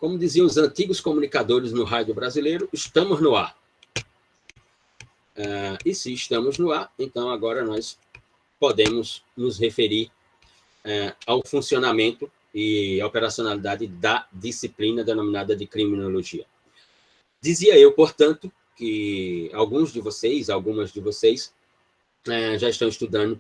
Como diziam os antigos comunicadores no rádio brasileiro, estamos no ar. E se estamos no ar, então agora nós podemos nos referir ao funcionamento e à operacionalidade da disciplina denominada de criminologia. Dizia eu, portanto, que algumas de vocês já estão estudando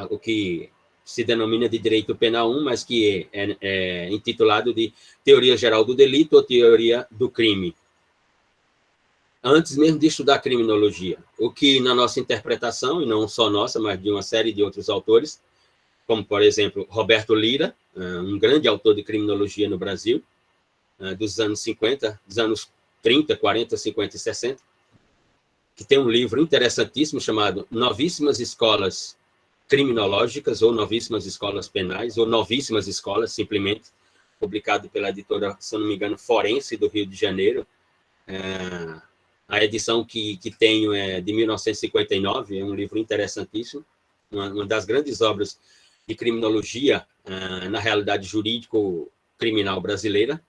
o que se denomina de Direito Penal 1, mas que é intitulado de Teoria Geral do Delito ou Teoria do Crime. Antes mesmo de estudar criminologia, o que na nossa interpretação, e não só nossa, mas de uma série de outros autores, como, por exemplo, Roberto Lira, um grande autor de criminologia no Brasil, dos anos 50, dos anos 30, 40, 50 e 60, que tem um livro interessantíssimo chamado Novíssimas Escolas Criminológicas, ou Novíssimas Escolas Penais, ou Novíssimas Escolas, simplesmente, publicado pela editora, se eu não me engano, Forense, do Rio de Janeiro. A edição que tenho é de 1959, é um livro interessantíssimo, uma das grandes obras de criminologia na realidade jurídico-criminal brasileira.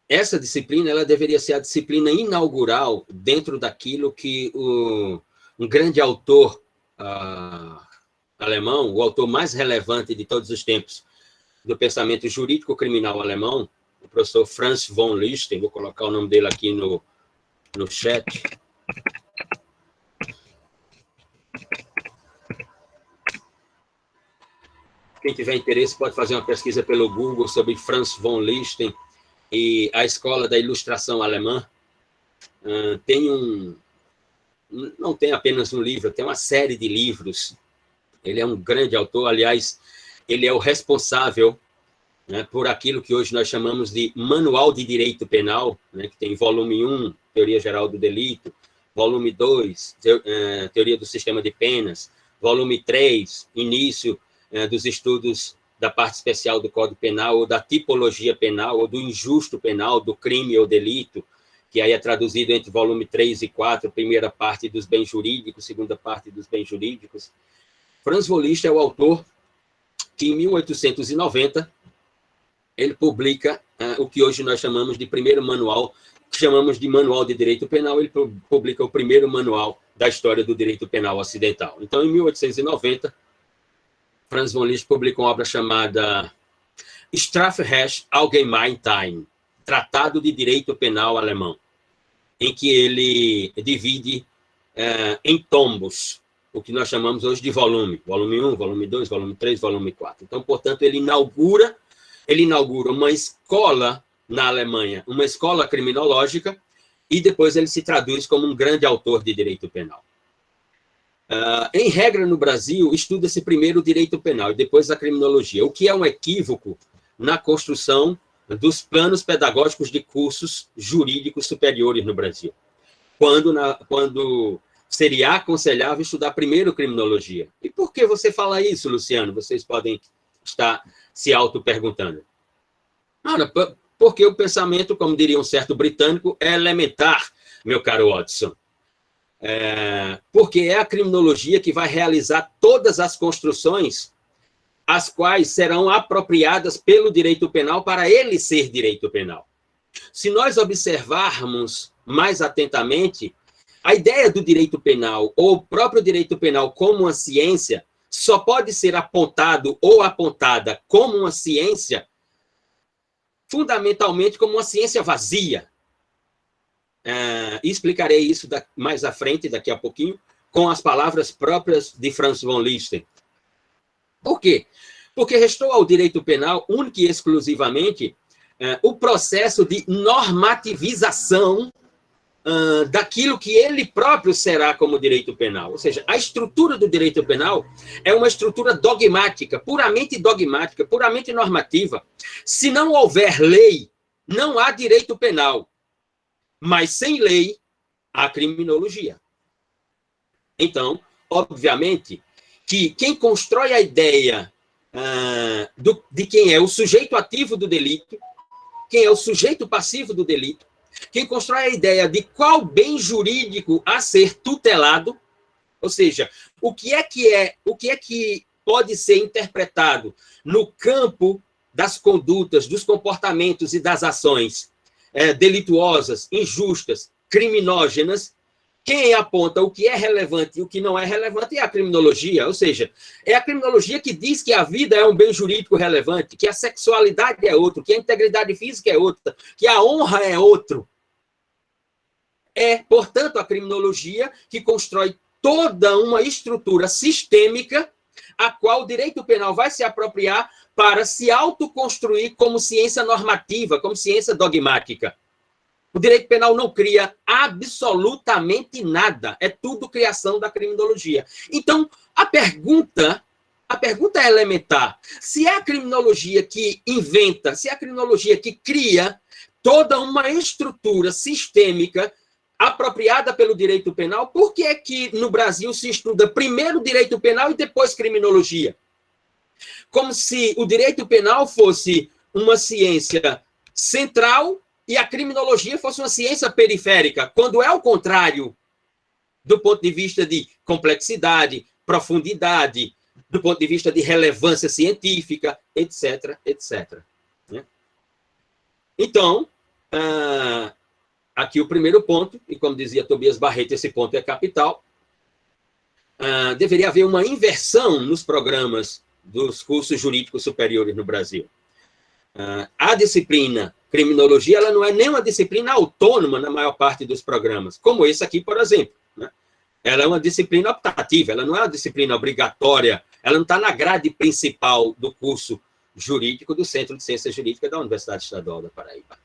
Essa disciplina ela deveria ser a disciplina inaugural dentro daquilo que um grande autor alemão, o autor mais relevante de todos os tempos do pensamento jurídico-criminal alemão, o professor Franz von Liszt, vou colocar o nome dele aqui no chat. Quem tiver interesse pode fazer uma pesquisa pelo Google sobre Franz von Liszt e a escola da ilustração alemã. Não tem apenas um livro, tem uma série de livros. Ele é um grande autor, aliás, ele é o responsável, né, por aquilo que hoje nós chamamos de Manual de Direito Penal, né, que tem volume 1, Teoria Geral do Delito, volume 2, Teoria do Sistema de Penas, volume 3, Início dos Estudos da Parte Especial do Código Penal, ou da Tipologia Penal, ou do Injusto Penal, do Crime ou Delito, que aí é traduzido entre volume 3 e 4, primeira parte dos bens jurídicos, segunda parte dos bens jurídicos. Franz von Liszt é o autor que, em 1890, ele publica o que hoje nós chamamos de primeiro manual, que chamamos de Manual de Direito Penal. Ele publica o primeiro manual da história do direito penal ocidental. Então, em 1890, Franz von Liszt publicou uma obra chamada Strafrecht Allgemein, Tratado de Direito Penal Alemão, em que ele divide em tombos, o que nós chamamos hoje de volume 1, volume 2, volume 3, volume 4. Então, portanto, ele inaugura uma escola na Alemanha, uma escola criminológica, e depois ele se traduz como um grande autor de direito penal. Em regra, no Brasil, estuda-se primeiro o direito penal e depois a criminologia, o que é um equívoco na construção dos planos pedagógicos de cursos jurídicos superiores no Brasil, quando seria aconselhável estudar primeiro criminologia. E por que você fala isso, Luciano? Vocês podem estar se auto-perguntando. Porque o pensamento, como diria um certo britânico, é elementar, meu caro Watson. Porque é a criminologia que vai realizar todas as construções as quais serão apropriadas pelo direito penal para ele ser direito penal. Se nós observarmos mais atentamente, a ideia do direito penal, ou o próprio direito penal como uma ciência, só pode ser apontado ou apontada como uma ciência, fundamentalmente como uma ciência vazia. Explicarei isso mais à frente, daqui a pouquinho, com as palavras próprias de Franz von Liszt. Por quê? Porque restou ao direito penal, única e exclusivamente, o processo de normativização daquilo que ele próprio será como direito penal. Ou seja, a estrutura do direito penal é uma estrutura dogmática, puramente normativa. Se não houver lei, não há direito penal. Mas sem lei, há criminologia. Então, obviamente, que quem constrói a ideia de quem é o sujeito ativo do delito, quem é o sujeito passivo do delito, quem constrói a ideia de qual bem jurídico a ser tutelado, ou seja, o que é que pode ser interpretado no campo das condutas, dos comportamentos e das ações delituosas, injustas, criminógenas, quem aponta o que é relevante e o que não é relevante é a criminologia, ou seja, é a criminologia que diz que a vida é um bem jurídico relevante, que a sexualidade é outro, que a integridade física é outra, que a honra é outro. É, portanto, a criminologia que constrói toda uma estrutura sistêmica a qual o direito penal vai se apropriar para se autoconstruir como ciência normativa, como ciência dogmática. O direito penal não cria absolutamente nada. É tudo criação da criminologia. Então, a pergunta é elementar. Se é a criminologia que inventa, se é a criminologia que cria toda uma estrutura sistêmica apropriada pelo direito penal, por que é que no Brasil se estuda primeiro direito penal e depois criminologia? Como se o direito penal fosse uma ciência central e a criminologia fosse uma ciência periférica, quando é o contrário, do ponto de vista de complexidade, profundidade, do ponto de vista de relevância científica, etc, etc. Então, aqui o primeiro ponto, e como dizia Tobias Barreto, esse ponto é capital, deveria haver uma inversão nos programas dos cursos jurídicos superiores no Brasil. A disciplina criminologia, ela não é nem uma disciplina autônoma na maior parte dos programas, como esse aqui, por exemplo. Ela é uma disciplina optativa, ela não é uma disciplina obrigatória, ela não está na grade principal do curso jurídico do Centro de Ciência Jurídica da Universidade Estadual da Paraíba.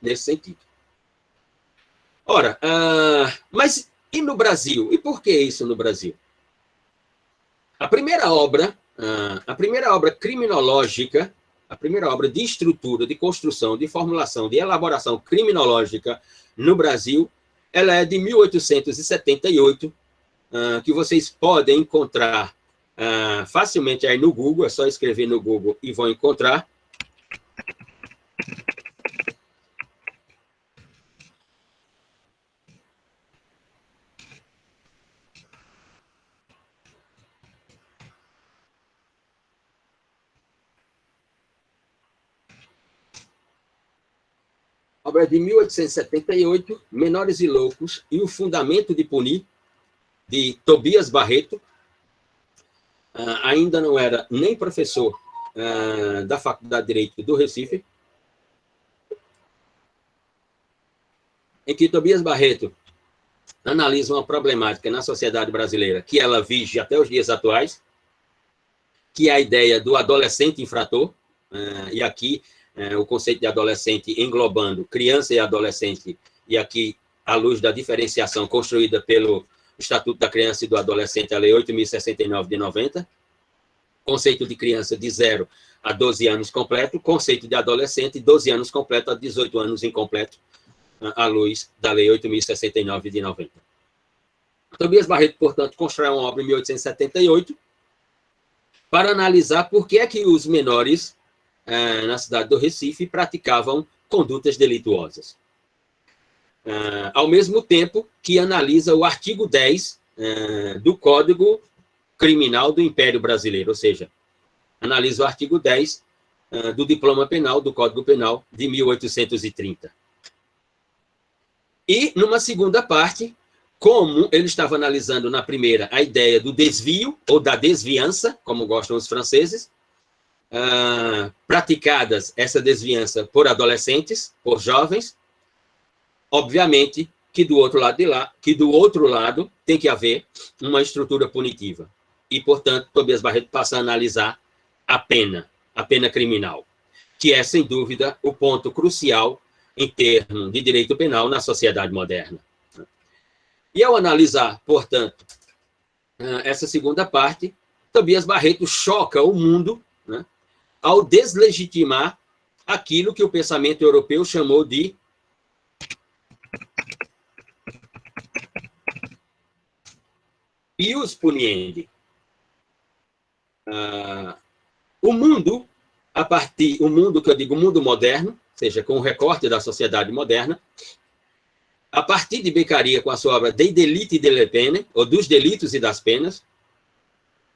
Nesse sentido. Ora, mas e no Brasil? E por que isso no Brasil? A primeira obra criminológica, a primeira obra de estrutura, de construção, de formulação, de elaboração criminológica no Brasil, ela é de 1878, que vocês podem encontrar facilmente aí no Google, é só escrever no Google e vão encontrar. Obra de 1878, Menores e Loucos e o Fundamento de Punir, de Tobias Barreto. Ainda não era nem professor da Faculdade de Direito do Recife, em que Tobias Barreto analisa uma problemática na sociedade brasileira que ela vige até os dias atuais, que é a ideia do adolescente infrator, e aqui o conceito de adolescente englobando criança e adolescente, e aqui à luz da diferenciação construída pelo Estatuto da Criança e do Adolescente, a Lei 8.069 de 90, conceito de criança de 0 a 12 anos completo, conceito de adolescente, 12 anos completo a 18 anos incompleto, à luz da Lei 8.069 de 90. Tobias Barreto, portanto, constrói uma obra em 1878 para analisar por que é que os menores na cidade do Recife praticavam condutas delituosas. Ao mesmo tempo que analisa o artigo 10 do Código Criminal do Império Brasileiro, ou seja, analisa o artigo 10 do Diploma Penal, do Código Penal de 1830. E, numa segunda parte, como ele estava analisando na primeira a ideia do desvio, ou da desviança, como gostam os franceses, praticadas essa desviança por adolescentes, por jovens, obviamente que do outro lado tem que haver uma estrutura punitiva. E, portanto, Tobias Barreto passa a analisar a pena criminal, que é, sem dúvida, o ponto crucial em termos de direito penal na sociedade moderna. E ao analisar, portanto, essa segunda parte, Tobias Barreto choca o mundo, né, ao deslegitimar aquilo que o pensamento europeu chamou de ius puniendi. O mundo que eu digo, o mundo moderno, ou seja, com o recorte da sociedade moderna, a partir de Beccaria, com a sua obra Dei delitti e delle pene, ou dos delitos e das penas,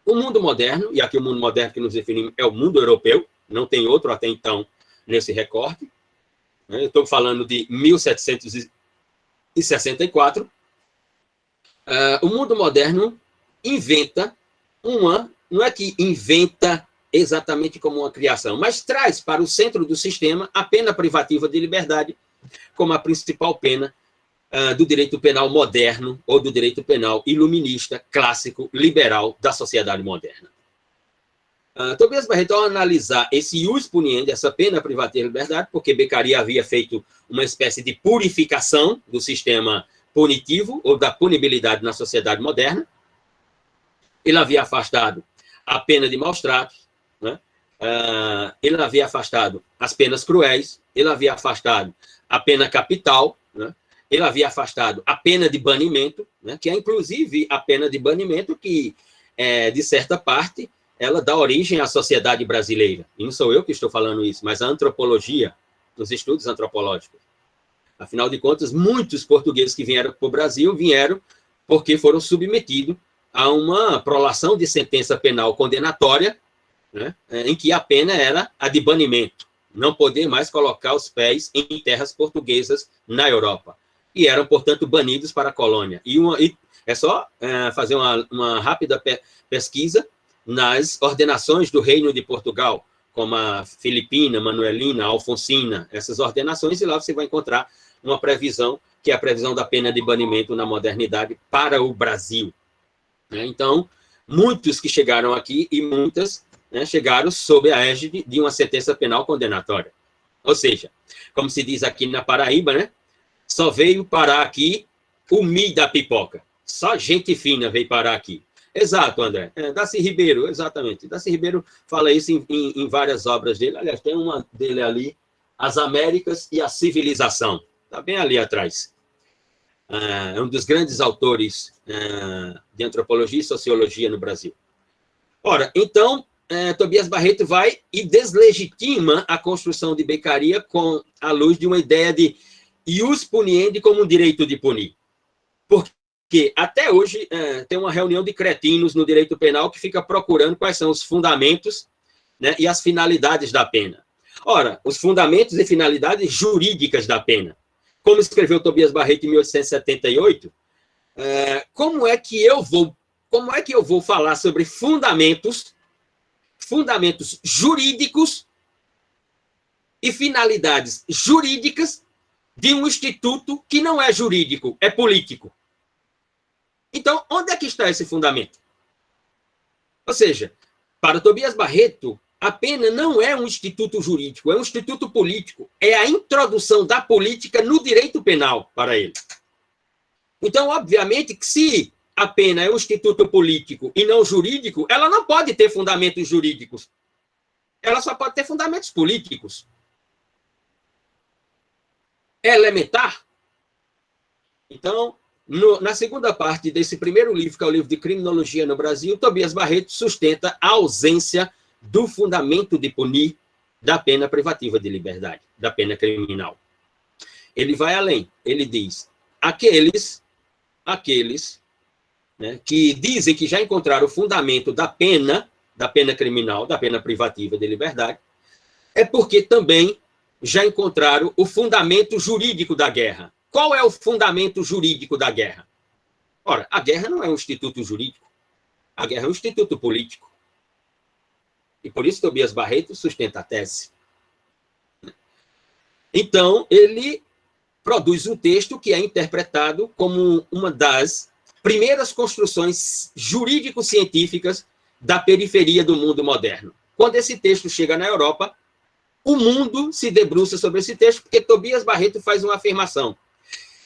o mundo moderno, e aqui o mundo moderno que nos definimos é o mundo europeu, não tem outro até então nesse recorte, né? Eu estou falando de 1764, o mundo moderno inventa não é que inventa exatamente como uma criação, mas traz para o centro do sistema a pena privativa de liberdade como a principal pena do direito penal moderno ou do direito penal iluminista, clássico, liberal da sociedade moderna. Tobias Barreto, ao analisar esse ius puniendi, essa pena privativa de liberdade, porque Beccaria havia feito uma espécie de purificação do sistema punitivo ou da punibilidade na sociedade moderna, ele havia afastado a pena de maus tratos, né? Ele havia afastado as penas cruéis, ele havia afastado a pena capital, né? Ele havia afastado a pena de banimento, né? Que é inclusive a pena de banimento que, de certa parte, ela dá origem à sociedade brasileira. E não sou eu que estou falando isso, mas a antropologia, os estudos antropológicos. Afinal de contas, muitos portugueses que vieram para o Brasil vieram porque foram submetidos a uma prolação de sentença penal condenatória, né, em que a pena era a de banimento, não poder mais colocar os pés em terras portuguesas na Europa. E eram, portanto, banidos para a colônia. E é só fazer uma rápida pesquisa nas ordenações do Reino de Portugal, como a Filipina, Manuelina, Alfonsina, essas ordenações, e lá você vai encontrar uma previsão, que é a previsão da pena de banimento na modernidade para o Brasil. Então, muitos que chegaram aqui e muitas, né, chegaram sob a égide de uma sentença penal condenatória. Ou seja, como se diz aqui na Paraíba, né, só veio parar aqui o mi da pipoca. Só gente fina veio parar aqui. Exato, André. Darcy Ribeiro, exatamente. Darcy Ribeiro fala isso em várias obras dele. Aliás, tem uma dele ali, As Américas e a Civilização. Está bem ali atrás. É um dos grandes autores de antropologia e sociologia no Brasil. Ora, então, Tobias Barreto vai e deslegitima a construção de Beccaria à luz de uma ideia de ius puniendi como um direito de punir. Porque até hoje tem uma reunião de cretinos no direito penal que fica procurando quais são os fundamentos, né, e as finalidades da pena. Ora, os fundamentos e finalidades jurídicas da pena. Como escreveu Tobias Barreto em 1878, como é que eu vou falar sobre fundamentos jurídicos e finalidades jurídicas de um instituto que não é jurídico, é político? Então, onde é que está esse fundamento? Ou seja, para Tobias Barreto, a pena não é um instituto jurídico, é um instituto político. É a introdução da política no direito penal para ele. Então, obviamente, que se a pena é um instituto político e não jurídico, ela não pode ter fundamentos jurídicos. Ela só pode ter fundamentos políticos. É elementar. Então, na segunda parte desse primeiro livro, que é o livro de Criminologia no Brasil, Tobias Barreto sustenta a ausência do fundamento de punir da pena privativa de liberdade, da pena criminal. Ele vai além, ele diz, aqueles né, que dizem que já encontraram o fundamento da pena criminal, da pena privativa de liberdade, é porque também já encontraram o fundamento jurídico da guerra. Qual é o fundamento jurídico da guerra? Ora, a guerra não é um instituto jurídico, a guerra é um instituto político. E por isso Tobias Barreto sustenta a tese. Então, ele produz um texto que é interpretado como uma das primeiras construções jurídico-científicas da periferia do mundo moderno. Quando esse texto chega na Europa, o mundo se debruça sobre esse texto, porque Tobias Barreto faz uma afirmação.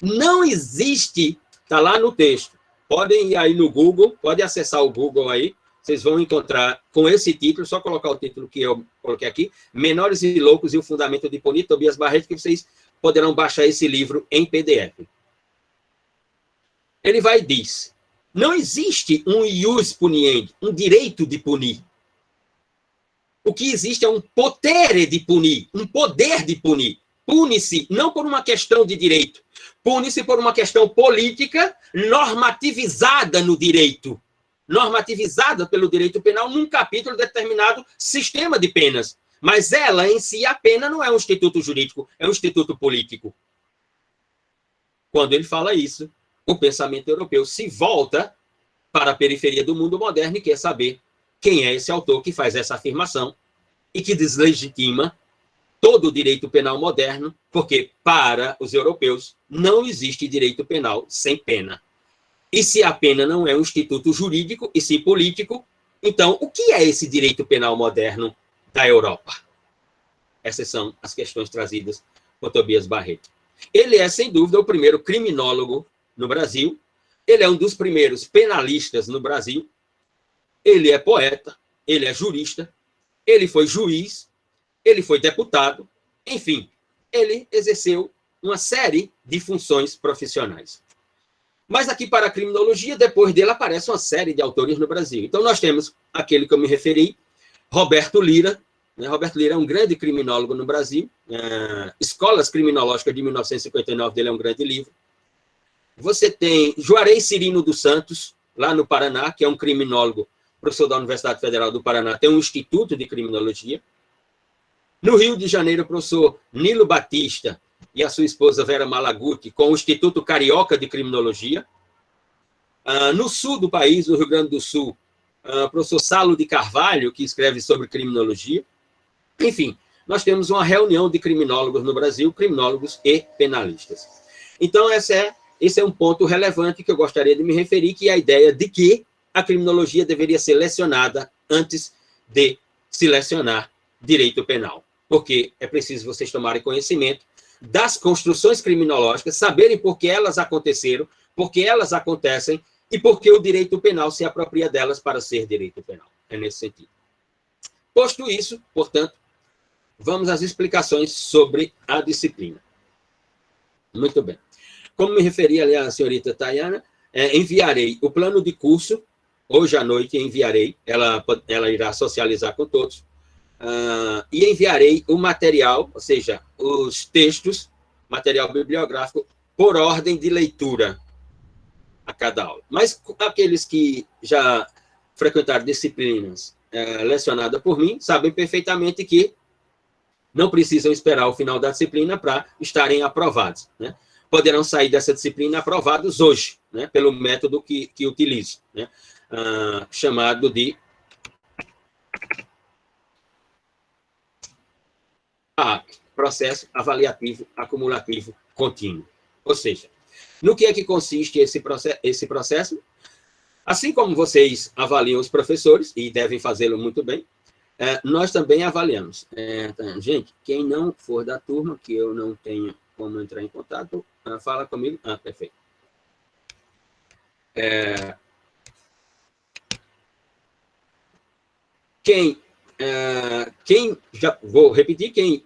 Não existe, está lá no texto, podem ir aí no Google, podem acessar o Google aí, vocês vão encontrar com esse título, só colocar o título que eu coloquei aqui, Menores e Loucos e o Fundamento de Punir, Tobias Barreto, que vocês poderão baixar esse livro em PDF. Ele vai e diz, não existe um ius puniendi, um direito de punir. O que existe é um potere de punir, um poder de punir. Pune-se não por uma questão de direito, pune-se por uma questão política normativizada no direito. normativizada pelo direito penal num capítulo determinado sistema de penas. Mas ela, em si, a pena não é um instituto jurídico, é um instituto político. Quando ele fala isso, o pensamento europeu se volta para a periferia do mundo moderno e quer saber quem é esse autor que faz essa afirmação e que deslegitima todo o direito penal moderno, porque, para os europeus, não existe direito penal sem pena. E se a pena não é um instituto jurídico, e sim político, então, o que é esse direito penal moderno da Europa? Essas são as questões trazidas por Tobias Barreto. Ele é, sem dúvida, o primeiro criminólogo no Brasil, ele é um dos primeiros penalistas no Brasil, ele é poeta, ele é jurista, ele foi juiz, ele foi deputado, enfim, ele exerceu uma série de funções profissionais. Mas aqui para a criminologia, depois dele aparece uma série de autores no Brasil. Então nós temos aquele que eu me referi, Roberto Lira. Roberto Lira é um grande criminólogo no Brasil. Escolas Criminológicas de 1959 dele é um grande livro. Você tem Juarez Cirino dos Santos, lá no Paraná, que é um criminólogo, professor da Universidade Federal do Paraná, tem um instituto de criminologia. No Rio de Janeiro, o professor Nilo Batista e a sua esposa Vera Malaguti, com o Instituto Carioca de Criminologia. No sul do país, no Rio Grande do Sul, o professor Salo de Carvalho, que escreve sobre criminologia. Enfim, nós temos uma reunião de criminólogos no Brasil, criminólogos e penalistas. Então, esse é um ponto relevante que eu gostaria de me referir, que é a ideia de que a criminologia deveria ser lecionada antes de se lecionar direito penal. Porque é preciso vocês tomarem conhecimento das construções criminológicas, saberem por que elas aconteceram, por que elas acontecem e por que o direito penal se apropria delas para ser direito penal. É nesse sentido. Posto isso, portanto, vamos às explicações sobre a disciplina. Muito bem. Como me referi ali à senhorita Tayana, enviarei o plano de curso, hoje à noite enviarei, ela irá socializar com todos, e enviarei o material, ou seja, os textos, material bibliográfico, por ordem de leitura a cada aula. Mas aqueles que já frequentaram disciplinas lecionadas por mim, sabem perfeitamente que não precisam esperar o final da disciplina para estarem aprovados, né? Poderão sair dessa disciplina aprovados hoje, né? Pelo método que utilizo, né? Chamado de processo avaliativo acumulativo contínuo. Ou seja, no que é que consiste esse processo? Assim como vocês avaliam os professores, e devem fazê-lo muito bem, nós também avaliamos. Gente, quem não for da turma, que eu não tenho como entrar em contato, fala comigo. Perfeito. Vou repetir, quem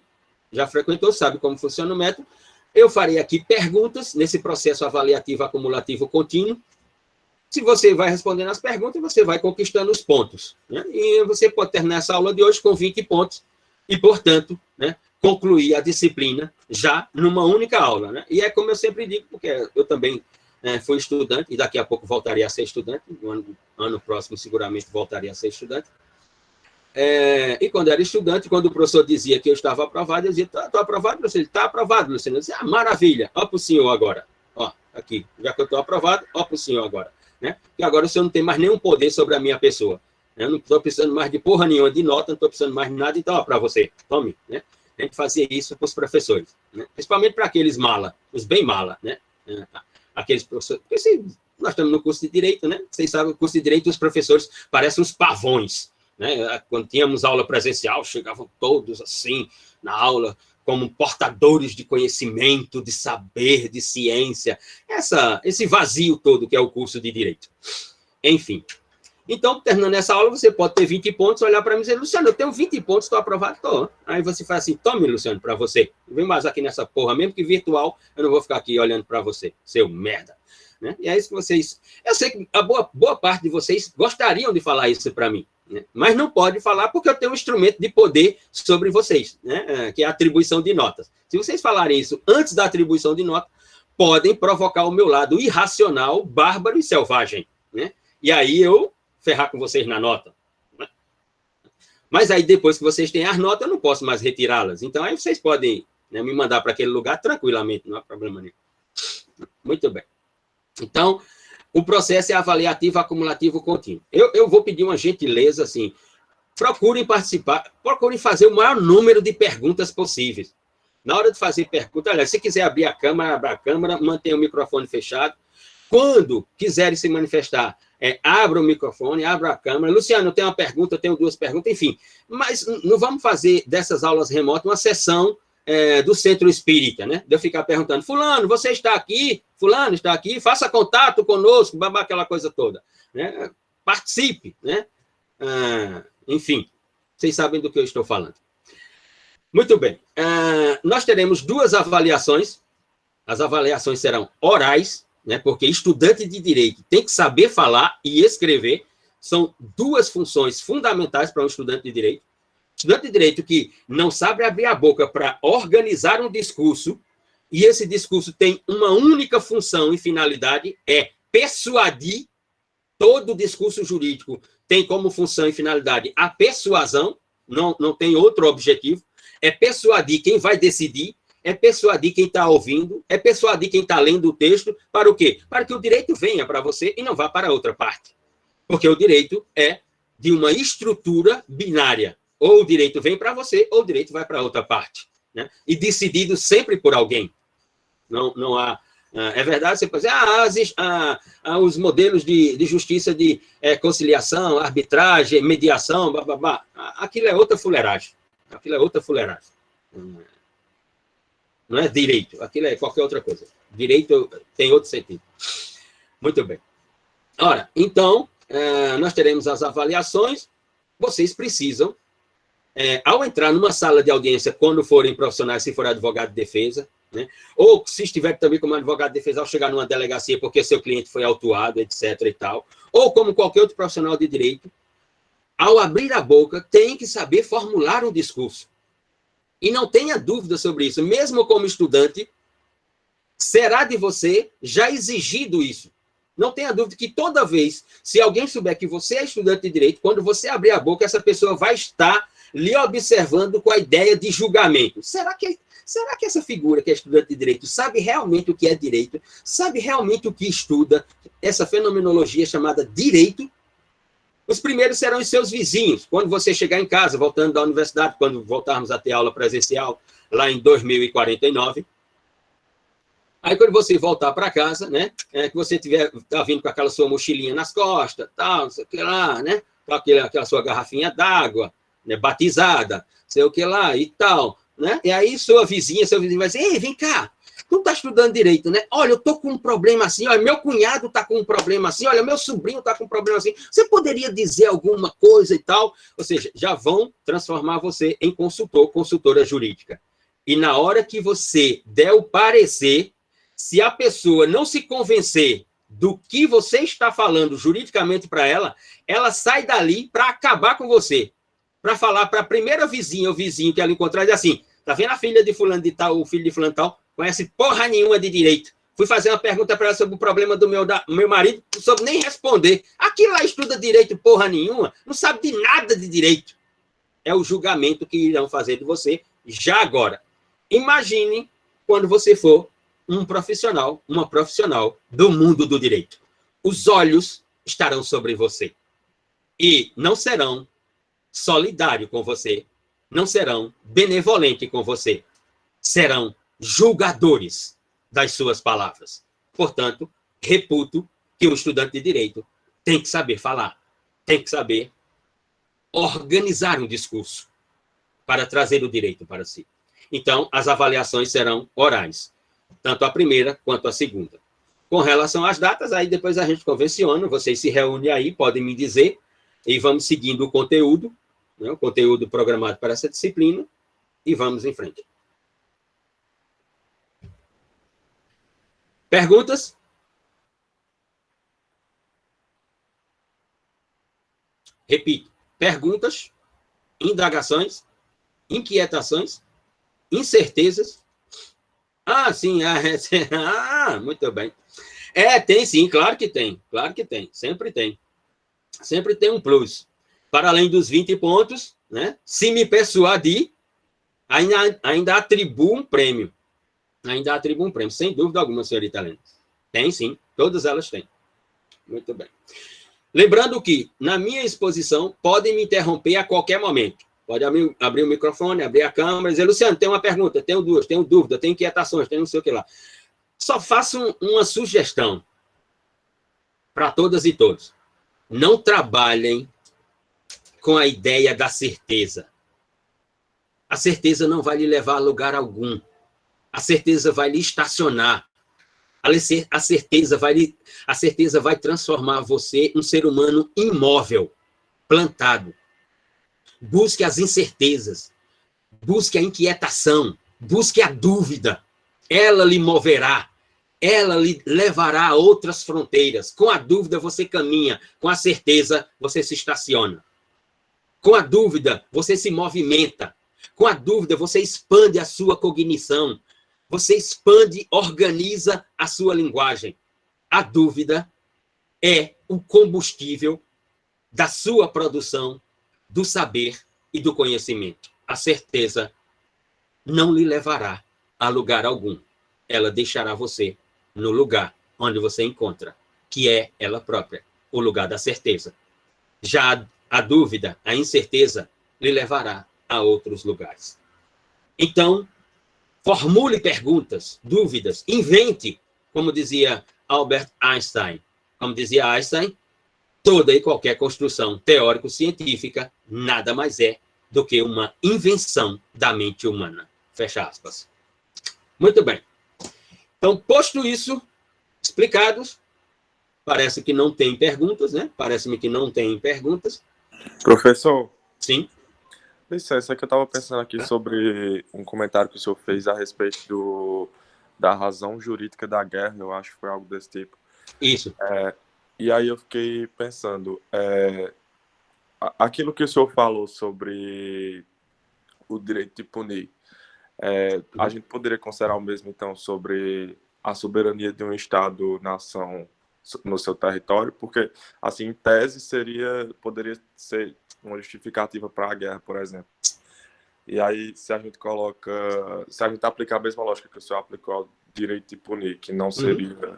já frequentou sabe como funciona o método. Eu farei aqui perguntas nesse processo avaliativo acumulativo contínuo. Se você vai respondendo as perguntas, você vai conquistando os pontos, né? E você pode terminar essa aula de hoje com 20 pontos e, portanto, né, concluir a disciplina já numa única aula, né? E é como eu sempre digo, porque eu também fui estudante, e daqui a pouco voltaria a ser estudante, no ano próximo seguramente voltaria a ser estudante. E quando era estudante, quando o professor dizia que eu estava aprovado, eu dizia, estou aprovado, Luciano? Está aprovado, Luciano. Eu dizia, maravilha, ó para o senhor agora. Ó, aqui, já que eu estou aprovado, ó para o senhor agora. Né? E agora o senhor não tem mais nenhum poder sobre a minha pessoa. Eu não estou precisando mais de porra nenhuma de nota, não estou precisando mais de nada, então, ó, para você, tome. Né? A gente fazia isso para os professores, né? Principalmente para aqueles mala, os bem mala, né? Aqueles professores, porque nós estamos no curso de Direito, né? Vocês sabem, o curso de Direito, os professores parecem uns pavões, né? Quando tínhamos aula presencial, chegavam todos assim, na aula, como portadores de conhecimento, de saber, de ciência, esse vazio todo que é o curso de Direito. Enfim. Então, terminando essa aula, você pode ter 20 pontos, olhar para mim e dizer, Luciano, eu tenho 20 pontos, estou aprovado, estou. Aí você fala assim, tome, Luciano, para você. Não vem mais aqui nessa porra, mesmo que virtual, eu não vou ficar aqui olhando para você, seu merda. Né? E é isso que vocês... Eu sei que a boa parte de vocês gostariam de falar isso para mim, né? Mas não pode falar porque eu tenho um instrumento de poder sobre vocês, né? Que é a atribuição de notas. Se vocês falarem isso antes da atribuição de notas, podem provocar o meu lado irracional, bárbaro e selvagem, né? E aí eu ferrar com vocês na nota. Mas aí, depois que vocês têm as notas, eu não posso mais retirá-las. Então, aí vocês podem, né, me mandar para aquele lugar tranquilamente, não há problema nenhum. Muito bem. Então, o processo é avaliativo, acumulativo, contínuo. Eu vou pedir uma gentileza, assim, procurem participar, procurem fazer o maior número de perguntas possíveis. Na hora de fazer pergunta, olha, se quiser abrir a câmera, abra a câmera, mantenha o microfone fechado. Quando quiserem se manifestar, abra o microfone, abra a câmera. Luciano, eu tenho uma pergunta, eu tenho duas perguntas, enfim. Mas não vamos fazer dessas aulas remotas uma sessão do Centro Espírita, né? De eu ficar perguntando, fulano, você está aqui? Fulano está aqui? Faça contato conosco, babá, aquela coisa toda. Né? Participe, né? Enfim, vocês sabem do que eu estou falando. Muito bem. Nós teremos duas avaliações. As avaliações serão orais, né? Porque estudante de direito tem que saber falar e escrever. São duas funções fundamentais para um estudante de direito. Estudante de direito que não sabe abrir a boca para organizar um discurso, e esse discurso tem uma única função e finalidade, é persuadir. Todo discurso jurídico tem como função e finalidade a persuasão, não tem outro objetivo, é persuadir quem vai decidir, é persuadir quem está ouvindo, é persuadir quem está lendo o texto, para o quê? Para que o direito venha para você e não vá para outra parte. Porque o direito é de uma estrutura binária. Ou o direito vem para você, ou o direito vai para outra parte. Né? E decidido sempre por alguém. Não há... É verdade, você pode dizer, os modelos de justiça de conciliação, arbitragem, mediação, bababá. Aquilo é outra fuleiragem. Aquilo é outra fuleiragem. Não é direito, aquilo é qualquer outra coisa. Direito tem outro sentido. Muito bem. Ora, então, nós teremos as avaliações. Vocês precisam, ao entrar numa sala de audiência, quando forem profissionais, se for advogado de defesa, né? Ou se estiver também como advogado de defesa ao chegar numa delegacia porque seu cliente foi autuado, etc. e tal, ou como qualquer outro profissional de direito, ao abrir a boca, tem que saber formular um discurso. E não tenha dúvida sobre isso. Mesmo como estudante, será de você já exigido isso. Não tenha dúvida que toda vez, se alguém souber que você é estudante de direito, quando você abrir a boca, essa pessoa vai estar lhe observando com a ideia de julgamento. Será que essa figura que é estudante de direito sabe realmente o que é direito? Sabe realmente o que estuda? Essa fenomenologia chamada direito? Os primeiros serão os seus vizinhos. Quando você chegar em casa, voltando da universidade, quando voltarmos a ter aula presencial, lá em 2049. Aí, quando você voltar para casa, né, que você tá vindo com aquela sua mochilinha nas costas, tal, não sei o que lá, né, com aquela sua garrafinha d'água, né, batizada, sei o que lá e tal, né? E aí sua vizinha, seu vizinho vai dizer, ei, vem cá, tu está estudando direito, né? Olha, eu estou com um problema assim, olha, meu cunhado está com um problema assim, olha, meu sobrinho está com um problema assim, você poderia dizer alguma coisa e tal? Ou seja, já vão transformar você em consultor, consultora jurídica. E na hora que você der o parecer, se a pessoa não se convencer do que você está falando juridicamente para ela, ela sai dali para acabar com você. Para falar para a primeira vizinha ou vizinho que ela encontrar, diz assim, tá vendo a filha de fulano de tal, o filho de fulano de tal, conhece porra nenhuma de direito. Fui fazer uma pergunta para ela sobre o problema do meu marido, não soube nem responder. Aquilo lá estuda direito porra nenhuma, não sabe de nada de direito. É o julgamento que irão fazer de você já agora. Imagine quando você for um profissional, uma profissional do mundo do direito. Os olhos estarão sobre você. E não serão solidários com você, não serão benevolentes com você, serão julgadores das suas palavras. Portanto, reputo que um estudante de direito tem que saber falar, tem que saber organizar um discurso para trazer o direito para si. Então, as avaliações serão orais, tanto a primeira quanto a segunda. Com relação às datas, aí depois a gente convenciona, vocês se reúnem aí, podem me dizer, e vamos seguindo o conteúdo, né, o conteúdo programado para essa disciplina, e vamos em frente. Perguntas? Repito, perguntas, indagações, inquietações, incertezas. Ah, sim, muito bem. Tem sim, claro que tem, sempre tem. sempre tem um plus. Para além dos 20 pontos, né? Se me persuadir, ainda atribuo um prêmio. Ainda atribuo um prêmio, sem dúvida alguma, senhorita Helena. Tem, sim. Todas elas têm. Muito bem. Lembrando que, na minha exposição, podem me interromper a qualquer momento. Pode abrir o microfone, abrir a câmera, dizer, Luciano, tem uma pergunta, tenho duas, tenho dúvida, tenho inquietações, tenho não sei o que lá. Só faço uma sugestão para todas e todos. Não trabalhem com a ideia da certeza. A certeza não vai lhe levar a lugar algum. A certeza vai lhe estacionar. A certeza vai transformar você um ser humano imóvel, plantado. Busque as incertezas, busque a inquietação, busque a dúvida. Ela lhe moverá, ela lhe levará a outras fronteiras. Com a dúvida você caminha, com a certeza você se estaciona. Com a dúvida você se movimenta. Com a dúvida você expande a sua cognição. Você expande, organiza a sua linguagem. A dúvida é o combustível da sua produção, do saber e do conhecimento. A certeza não lhe levará a lugar algum. Ela deixará você no lugar onde você encontra, que é ela própria, o lugar da certeza. Já a dúvida, a incerteza, lhe levará a outros lugares. Então, formule perguntas, dúvidas, invente, como dizia Albert Einstein. Como dizia Einstein, toda e qualquer construção teórico-científica nada mais é do que uma invenção da mente humana. Fecha aspas. Muito bem. Então, posto isso, explicados, parece que não tem perguntas, né? Parece-me que não tem perguntas. Professor? Sim. Licença, é que eu estava pensando aqui sobre um comentário que o senhor fez a respeito da razão jurídica da guerra, eu acho que foi algo desse tipo. Isso. E aí eu fiquei pensando, aquilo que o senhor falou sobre o direito de punir, a gente poderia considerar o mesmo, então, sobre a soberania de um Estado-nação no seu território? Porque, assim, em tese, poderia ser uma justificativa para a guerra, por exemplo. E aí, se a gente aplicar a mesma lógica que o senhor aplicou ao direito de punir, que não seria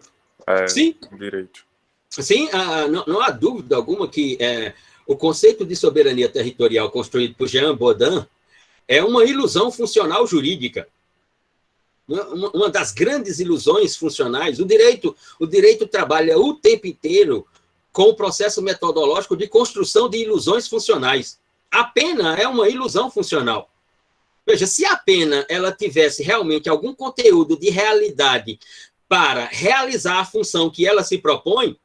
um direito. Sim, não há dúvida alguma que o conceito de soberania territorial construído por Jean Bodin é uma ilusão funcional jurídica. Uma das grandes ilusões funcionais. O direito trabalha o tempo inteiro com o processo metodológico de construção de ilusões funcionais. A pena é uma ilusão funcional. Veja, se a pena ela tivesse realmente algum conteúdo de realidade para realizar a função que ela se propõe,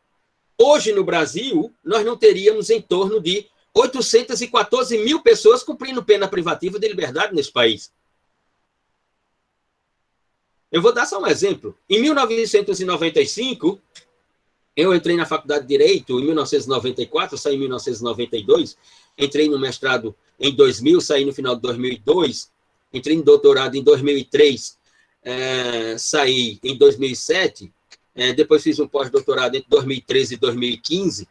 hoje no Brasil, nós não teríamos em torno de 814 mil pessoas cumprindo pena privativa de liberdade nesse país. Eu vou dar só um exemplo. Em 1995, eu entrei na Faculdade de Direito em 1994, saí em 1992, entrei no mestrado em 2000, saí no final de 2002, entrei no doutorado em 2003, saí em 2007, depois fiz um pós-doutorado entre 2013 e 2015,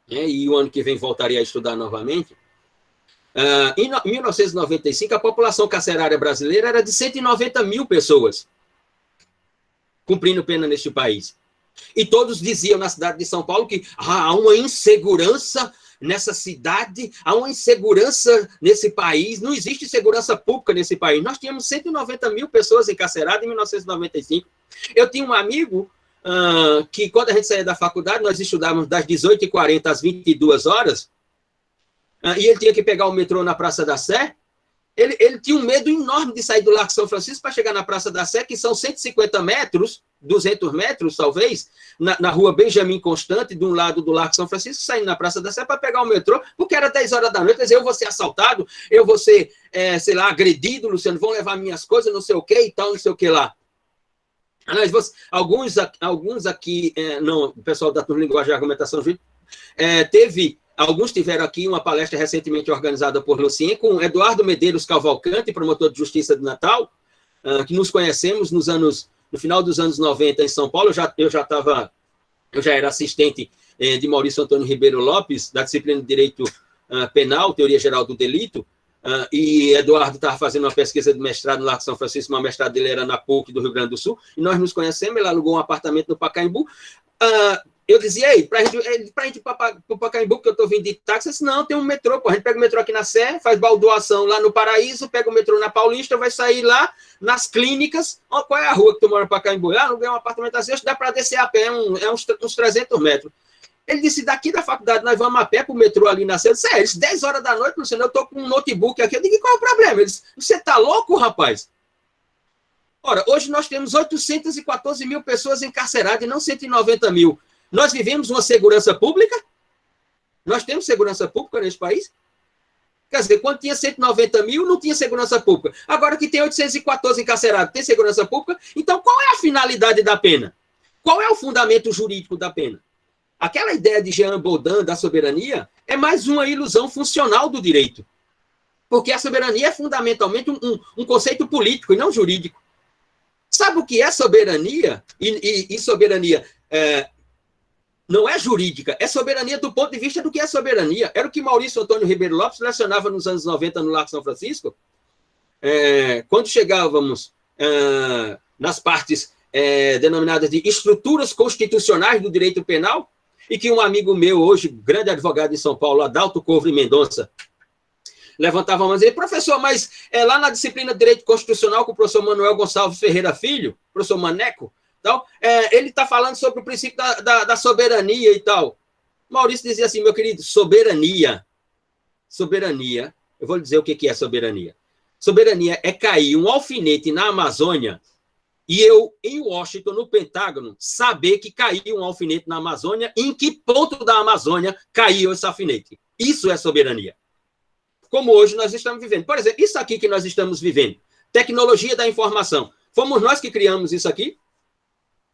e o ano que vem voltaria a estudar novamente. Em 1995, a população carcerária brasileira era de 190 mil pessoas cumprindo pena neste país. E todos diziam na cidade de São Paulo que há uma insegurança nessa cidade, há uma insegurança nesse país, não existe segurança pública nesse país. Nós tínhamos 190 mil pessoas encarceradas em 1995. Eu tinha um amigo que, quando a gente saía da faculdade, nós estudávamos das 18h40 às 22 horas, e ele tinha que pegar o metrô na Praça da Sé. Ele tinha um medo enorme de sair do Largo São Francisco para chegar na Praça da Sé, que são 150 metros, 200 metros, talvez, na rua Benjamin Constant, de um lado do Largo São Francisco, saindo na Praça da Sé para pegar o metrô, porque era 10 horas da noite, eu vou ser assaltado, eu vou ser, sei lá, agredido, Luciano, vão levar minhas coisas, não sei o que e tal, não sei o que lá. Alguns aqui, não, o pessoal da turma de linguagem e argumentação jurídica, alguns tiveram aqui uma palestra recentemente organizada por Lucien, com Eduardo Medeiros Cavalcante, promotor de justiça de Natal, que nos conhecemos no final dos anos 90 em São Paulo. Eu já era assistente de Maurício Antônio Ribeiro Lopes, da disciplina de Direito Penal, Teoria Geral do Delito, e Eduardo estava fazendo uma pesquisa de mestrado lá em São Francisco, uma mestrado dele era na PUC do Rio Grande do Sul, e nós nos conhecemos, ele alugou um apartamento no Pacaembu. Eu dizia, ei, para a gente ir para o Pacaembu, que eu estou vindo de táxi, eu disse, não, tem um metrô, pô, a gente pega o metrô aqui na Sé, faz baldoação lá no Paraíso, pega o metrô na Paulista, vai sair lá nas clínicas. Qual é a rua que tu mora no Pacaembu? Aluguei um apartamento assim, acho que dá para descer a pé, uns 300 metros. Ele disse, daqui da faculdade nós vamos a pé para o metrô ali na Sé. Eu disse, ele disse, 10 horas da noite, Luciano, eu estou com um notebook aqui. Eu digo, qual é o problema? Ele disse, você está louco, rapaz? Ora, hoje nós temos 814 mil pessoas encarceradas e não 190 mil. Nós vivemos uma segurança pública? Nós temos segurança pública nesse país? Quer dizer, quando tinha 190 mil, não tinha segurança pública. Agora que tem 814 encarcerados, tem segurança pública? Então, qual é a finalidade da pena? Qual é o fundamento jurídico da pena? Aquela ideia de Jean Baudin da soberania é mais uma ilusão funcional do direito. Porque a soberania é fundamentalmente um conceito político e não jurídico. Sabe o que é soberania? E soberania não é jurídica, é soberania do ponto de vista do que é soberania. Era o que Maurício Antônio Ribeiro Lopes lecionava nos anos 90 no Largo São Francisco. Quando chegávamos nas partes denominadas de estruturas constitucionais do direito penal, e que um amigo meu, hoje, grande advogado em São Paulo, Adalto Couvre Mendonça, levantava a mão e dizia, professor, mas lá na disciplina de Direito Constitucional com o professor Manuel Gonçalves Ferreira Filho, professor Maneco, tal, ele está falando sobre o princípio da soberania e tal. Maurício dizia assim, meu querido, soberania, eu vou lhe dizer o que é soberania. Soberania é cair um alfinete na Amazônia e eu, em Washington, no Pentágono, saber que caiu um alfinete na Amazônia e em que ponto da Amazônia caiu esse alfinete. Isso é soberania. Como hoje nós estamos vivendo. Por exemplo, isso aqui que nós estamos vivendo, tecnologia da informação. Fomos nós que criamos isso aqui?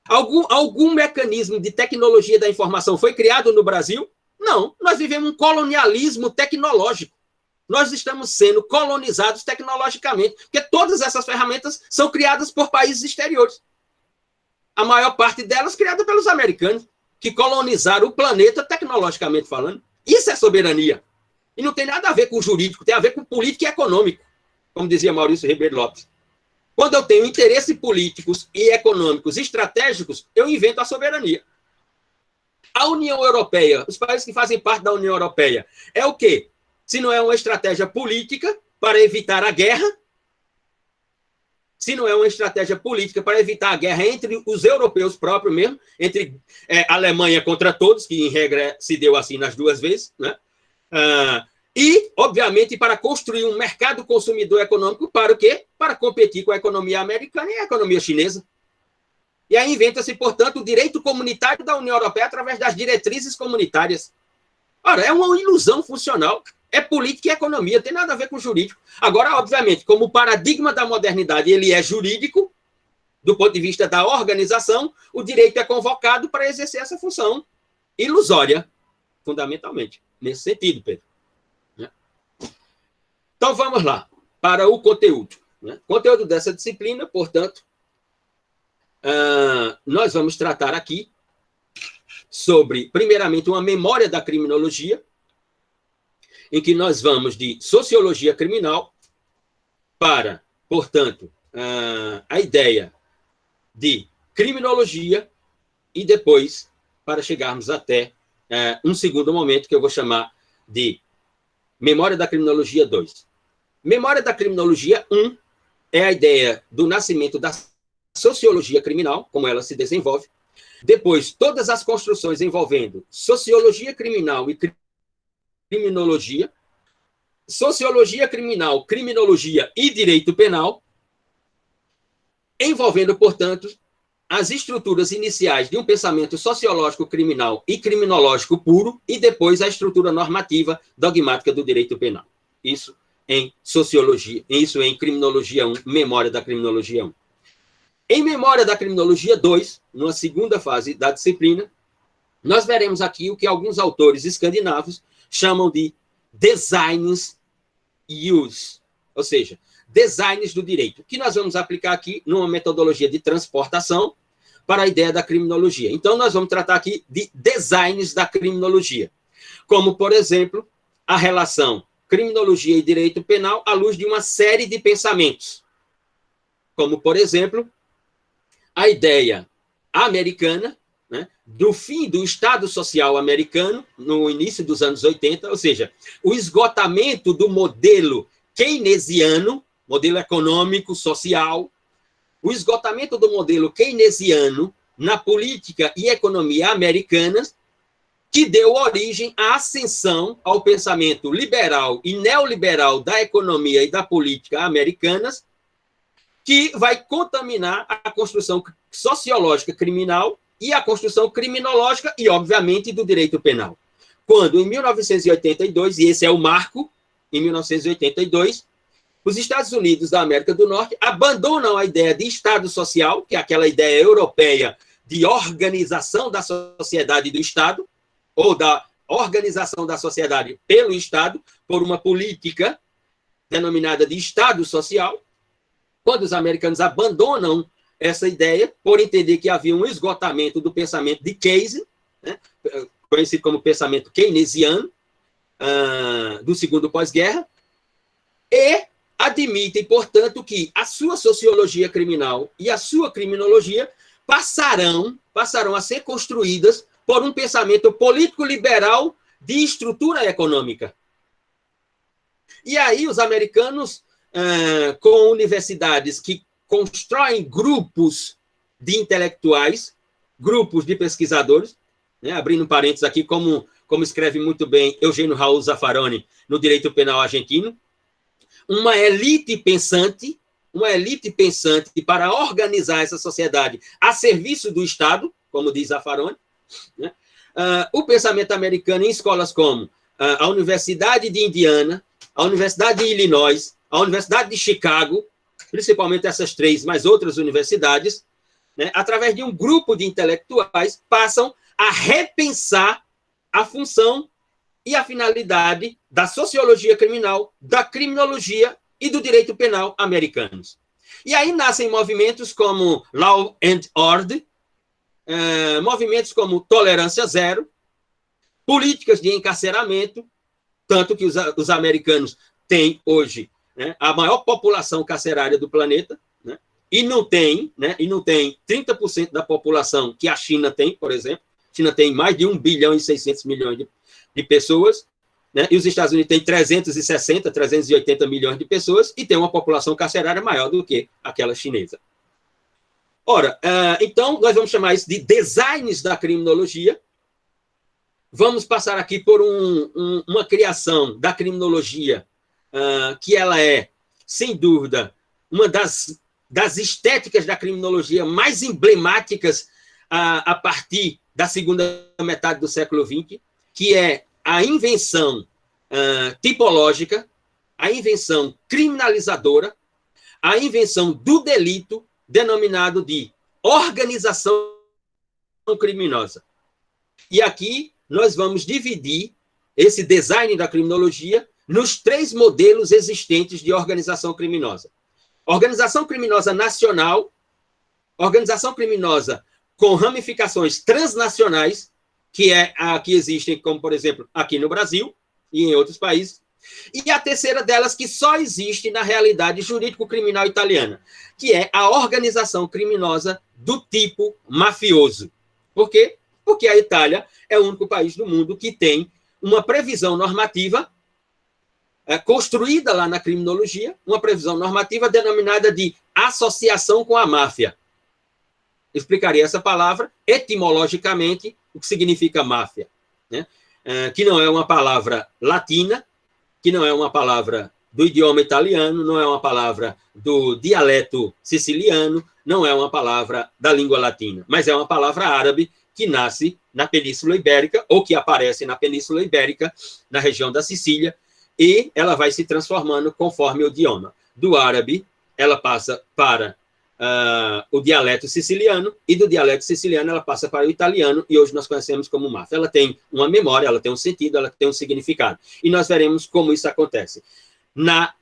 Algum mecanismo de tecnologia da informação foi criado no Brasil? Não. Nós vivemos um colonialismo tecnológico. Nós estamos sendo colonizados tecnologicamente, porque todas essas ferramentas são criadas por países exteriores. A maior parte delas criada pelos americanos, que colonizaram o planeta tecnologicamente falando. Isso é soberania. E não tem nada a ver com jurídico, tem a ver com político e econômico, como dizia Maurício Ribeiro Lopes. Quando eu tenho interesses políticos e econômicos estratégicos, eu invento a soberania. A União Europeia, os países que fazem parte da União Europeia, é o quê? Se não é uma estratégia política para evitar a guerra, se não é uma estratégia política para evitar a guerra entre os europeus próprios mesmo, entre a Alemanha contra todos, que em regra se deu assim nas duas vezes, né? E, obviamente, para construir um mercado consumidor econômico para o quê? Para competir com a economia americana e a economia chinesa. E aí inventa-se, portanto, o direito comunitário da União Europeia através das diretrizes comunitárias. Ora, é uma ilusão funcional. É política e economia, tem nada a ver com jurídico. Agora, obviamente, como o paradigma da modernidade ele é jurídico, do ponto de vista da organização, o direito é convocado para exercer essa função ilusória, fundamentalmente, nesse sentido, Pedro. Então, vamos lá, para o conteúdo. Conteúdo dessa disciplina, portanto, nós vamos tratar aqui sobre, primeiramente, uma memória da criminologia, em que nós vamos de sociologia criminal para, portanto, a ideia de criminologia e depois para chegarmos até um segundo momento que eu vou chamar de memória da criminologia 2. Memória da criminologia 1 é a ideia do nascimento da sociologia criminal, como ela se desenvolve. Depois, todas as construções envolvendo sociologia criminal e criminologia, sociologia criminal, criminologia e direito penal, envolvendo, portanto, as estruturas iniciais de um pensamento sociológico criminal e criminológico puro, e depois a estrutura normativa dogmática do direito penal. Isso em sociologia, isso em criminologia 1, memória da criminologia 1. Em memória da criminologia 2, numa segunda fase da disciplina, nós veremos aqui o que alguns autores escandinavos chamam de designs use, ou seja, designs do direito, que nós vamos aplicar aqui numa metodologia de transportação, para a ideia da criminologia. Então, nós vamos tratar aqui de designs da criminologia, como, por exemplo, a relação criminologia e direito penal à luz de uma série de pensamentos, como, por exemplo, a ideia americana, né, do fim do Estado Social americano no início dos anos 80, ou seja, o esgotamento do modelo keynesiano, modelo econômico, social, o esgotamento do modelo keynesiano na política e economia americanas, que deu origem à ascensão ao pensamento liberal e neoliberal da economia e da política americanas, que vai contaminar a construção sociológica criminal e a construção criminológica e, obviamente, do direito penal. Quando, em 1982, e esse é o marco, em 1982, os Estados Unidos da América do Norte abandonam a ideia de Estado social, que é aquela ideia europeia de organização da sociedade do Estado, ou da organização da sociedade pelo Estado, por uma política denominada de Estado social. Quando os americanos abandonam essa ideia, por entender que havia um esgotamento do pensamento de Keynes, né, conhecido como pensamento keynesiano, do segundo pós-guerra, e admitem, portanto, que a sua sociologia criminal e a sua criminologia passarão a ser construídas por um pensamento político-liberal de estrutura econômica. E aí os americanos, com universidades que constroem grupos de intelectuais, grupos de pesquisadores, né, abrindo parênteses aqui, como escreve muito bem Eugênio Raul Zaffaroni no Direito Penal Argentino, uma elite pensante para organizar essa sociedade a serviço do Estado, como diz Zaffaroni, né? O pensamento americano em escolas como a Universidade de Indiana, a Universidade de Illinois, a Universidade de Chicago, principalmente essas três, mas outras universidades, né, através de um grupo de intelectuais, passam a repensar a função e a finalidade da sociologia criminal, da criminologia e do direito penal americanos. E aí nascem movimentos como Law and Order, movimentos como tolerância zero, políticas de encarceramento, tanto que os americanos têm hoje, né, a maior população carcerária do planeta, né, e não tem 30% da população que a China tem, por exemplo. A China tem mais de 1 bilhão e 600 milhões de pessoas, né, e os Estados Unidos têm 380 milhões de pessoas e tem uma população carcerária maior do que aquela chinesa. Ora, então, nós vamos chamar isso de designs da criminologia. Vamos passar aqui por uma criação da criminologia, que ela é, sem dúvida, uma das estéticas da criminologia mais emblemáticas a partir da segunda metade do século XX, que é a invenção tipológica, a invenção criminalizadora, a invenção do delito, denominado de organização criminosa. E aqui nós vamos dividir esse design da criminologia nos 3 modelos existentes de organização criminosa. Organização criminosa nacional, organização criminosa com ramificações transnacionais, que existem, como, por exemplo, aqui no Brasil e em outros países, e a terceira delas, que só existe na realidade jurídico-criminal italiana, que é a organização criminosa do tipo mafioso. Por quê? Porque a Itália é o único país do mundo que tem uma previsão normativa construída lá na criminologia, uma previsão normativa denominada de associação com a máfia. Explicaria essa palavra etimologicamente, o que significa máfia, né? Que não é uma palavra latina, que não é uma palavra do idioma italiano, não é uma palavra do dialeto siciliano, não é uma palavra da língua latina, mas é uma palavra árabe que nasce na Península Ibérica, ou que aparece na Península Ibérica, na região da Sicília, e ela vai se transformando conforme o idioma. Do árabe, ela passa para o dialeto siciliano, e do dialeto siciliano ela passa para o italiano, e hoje nós conhecemos como máfia. Ela tem uma memória, ela tem um sentido, ela tem um significado. E nós veremos como isso acontece. Na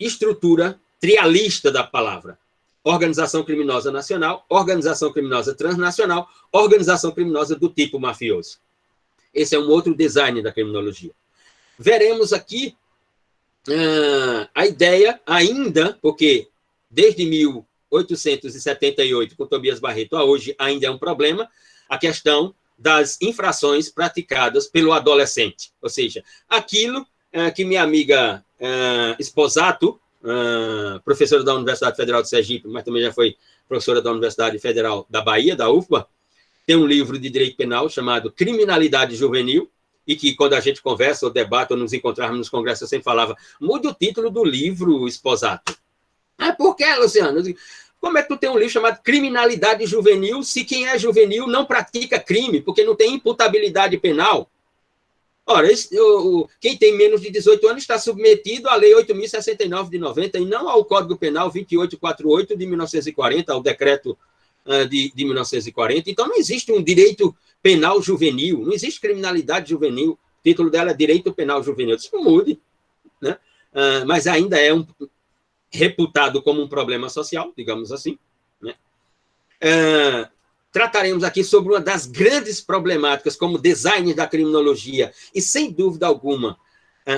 estrutura trialista da palavra. organização criminosa nacional, organização criminosa transnacional, organização criminosa do tipo mafioso. Esse é um outro design da criminologia. Veremos aqui a ideia ainda, porque desde 1878, com Tobias Barreto, a hoje ainda é um problema, a questão das infrações praticadas pelo adolescente. Ou seja, aquilo que minha amiga Esposato, professora da Universidade Federal de Sergipe, mas também já foi professora da Universidade Federal da Bahia, da UFBA, tem um livro de direito penal chamado Criminalidade Juvenil, e que quando a gente conversa ou debate ou nos encontrarmos nos congressos, eu sempre falava, mude o título do livro, Esposato. Por que, Luciano? Como é que tu tem um livro chamado Criminalidade Juvenil, se quem é juvenil não pratica crime, porque não tem imputabilidade penal? Ora, quem tem menos de 18 anos está submetido à Lei 8.069 de 90 e não ao Código Penal 2848 de 1940, ao decreto de 1940. Então, não existe um direito penal juvenil, não existe criminalidade juvenil. O título dela é Direito Penal Juvenil. Isso não mude, né? Mas ainda é reputado como um problema social, digamos assim, né? Trataremos aqui sobre uma das grandes problemáticas como design da criminologia, e sem dúvida alguma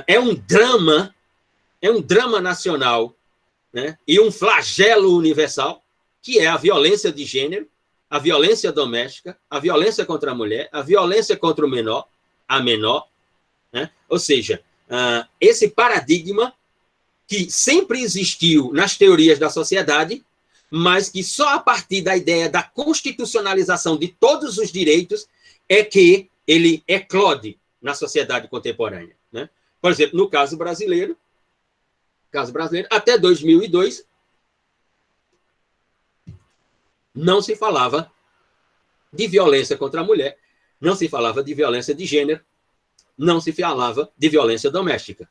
é um drama nacional, né? E um flagelo universal, que é a violência de gênero, a violência doméstica, a violência contra a mulher, a violência contra a menor, né? Ou seja, esse paradigma que sempre existiu nas teorias da sociedade, mas que só a partir da ideia da constitucionalização de todos os direitos é que ele eclode na sociedade contemporânea, né? Por exemplo, no caso brasileiro, até 2002, não se falava de violência contra a mulher, não se falava de violência de gênero, não se falava de violência doméstica.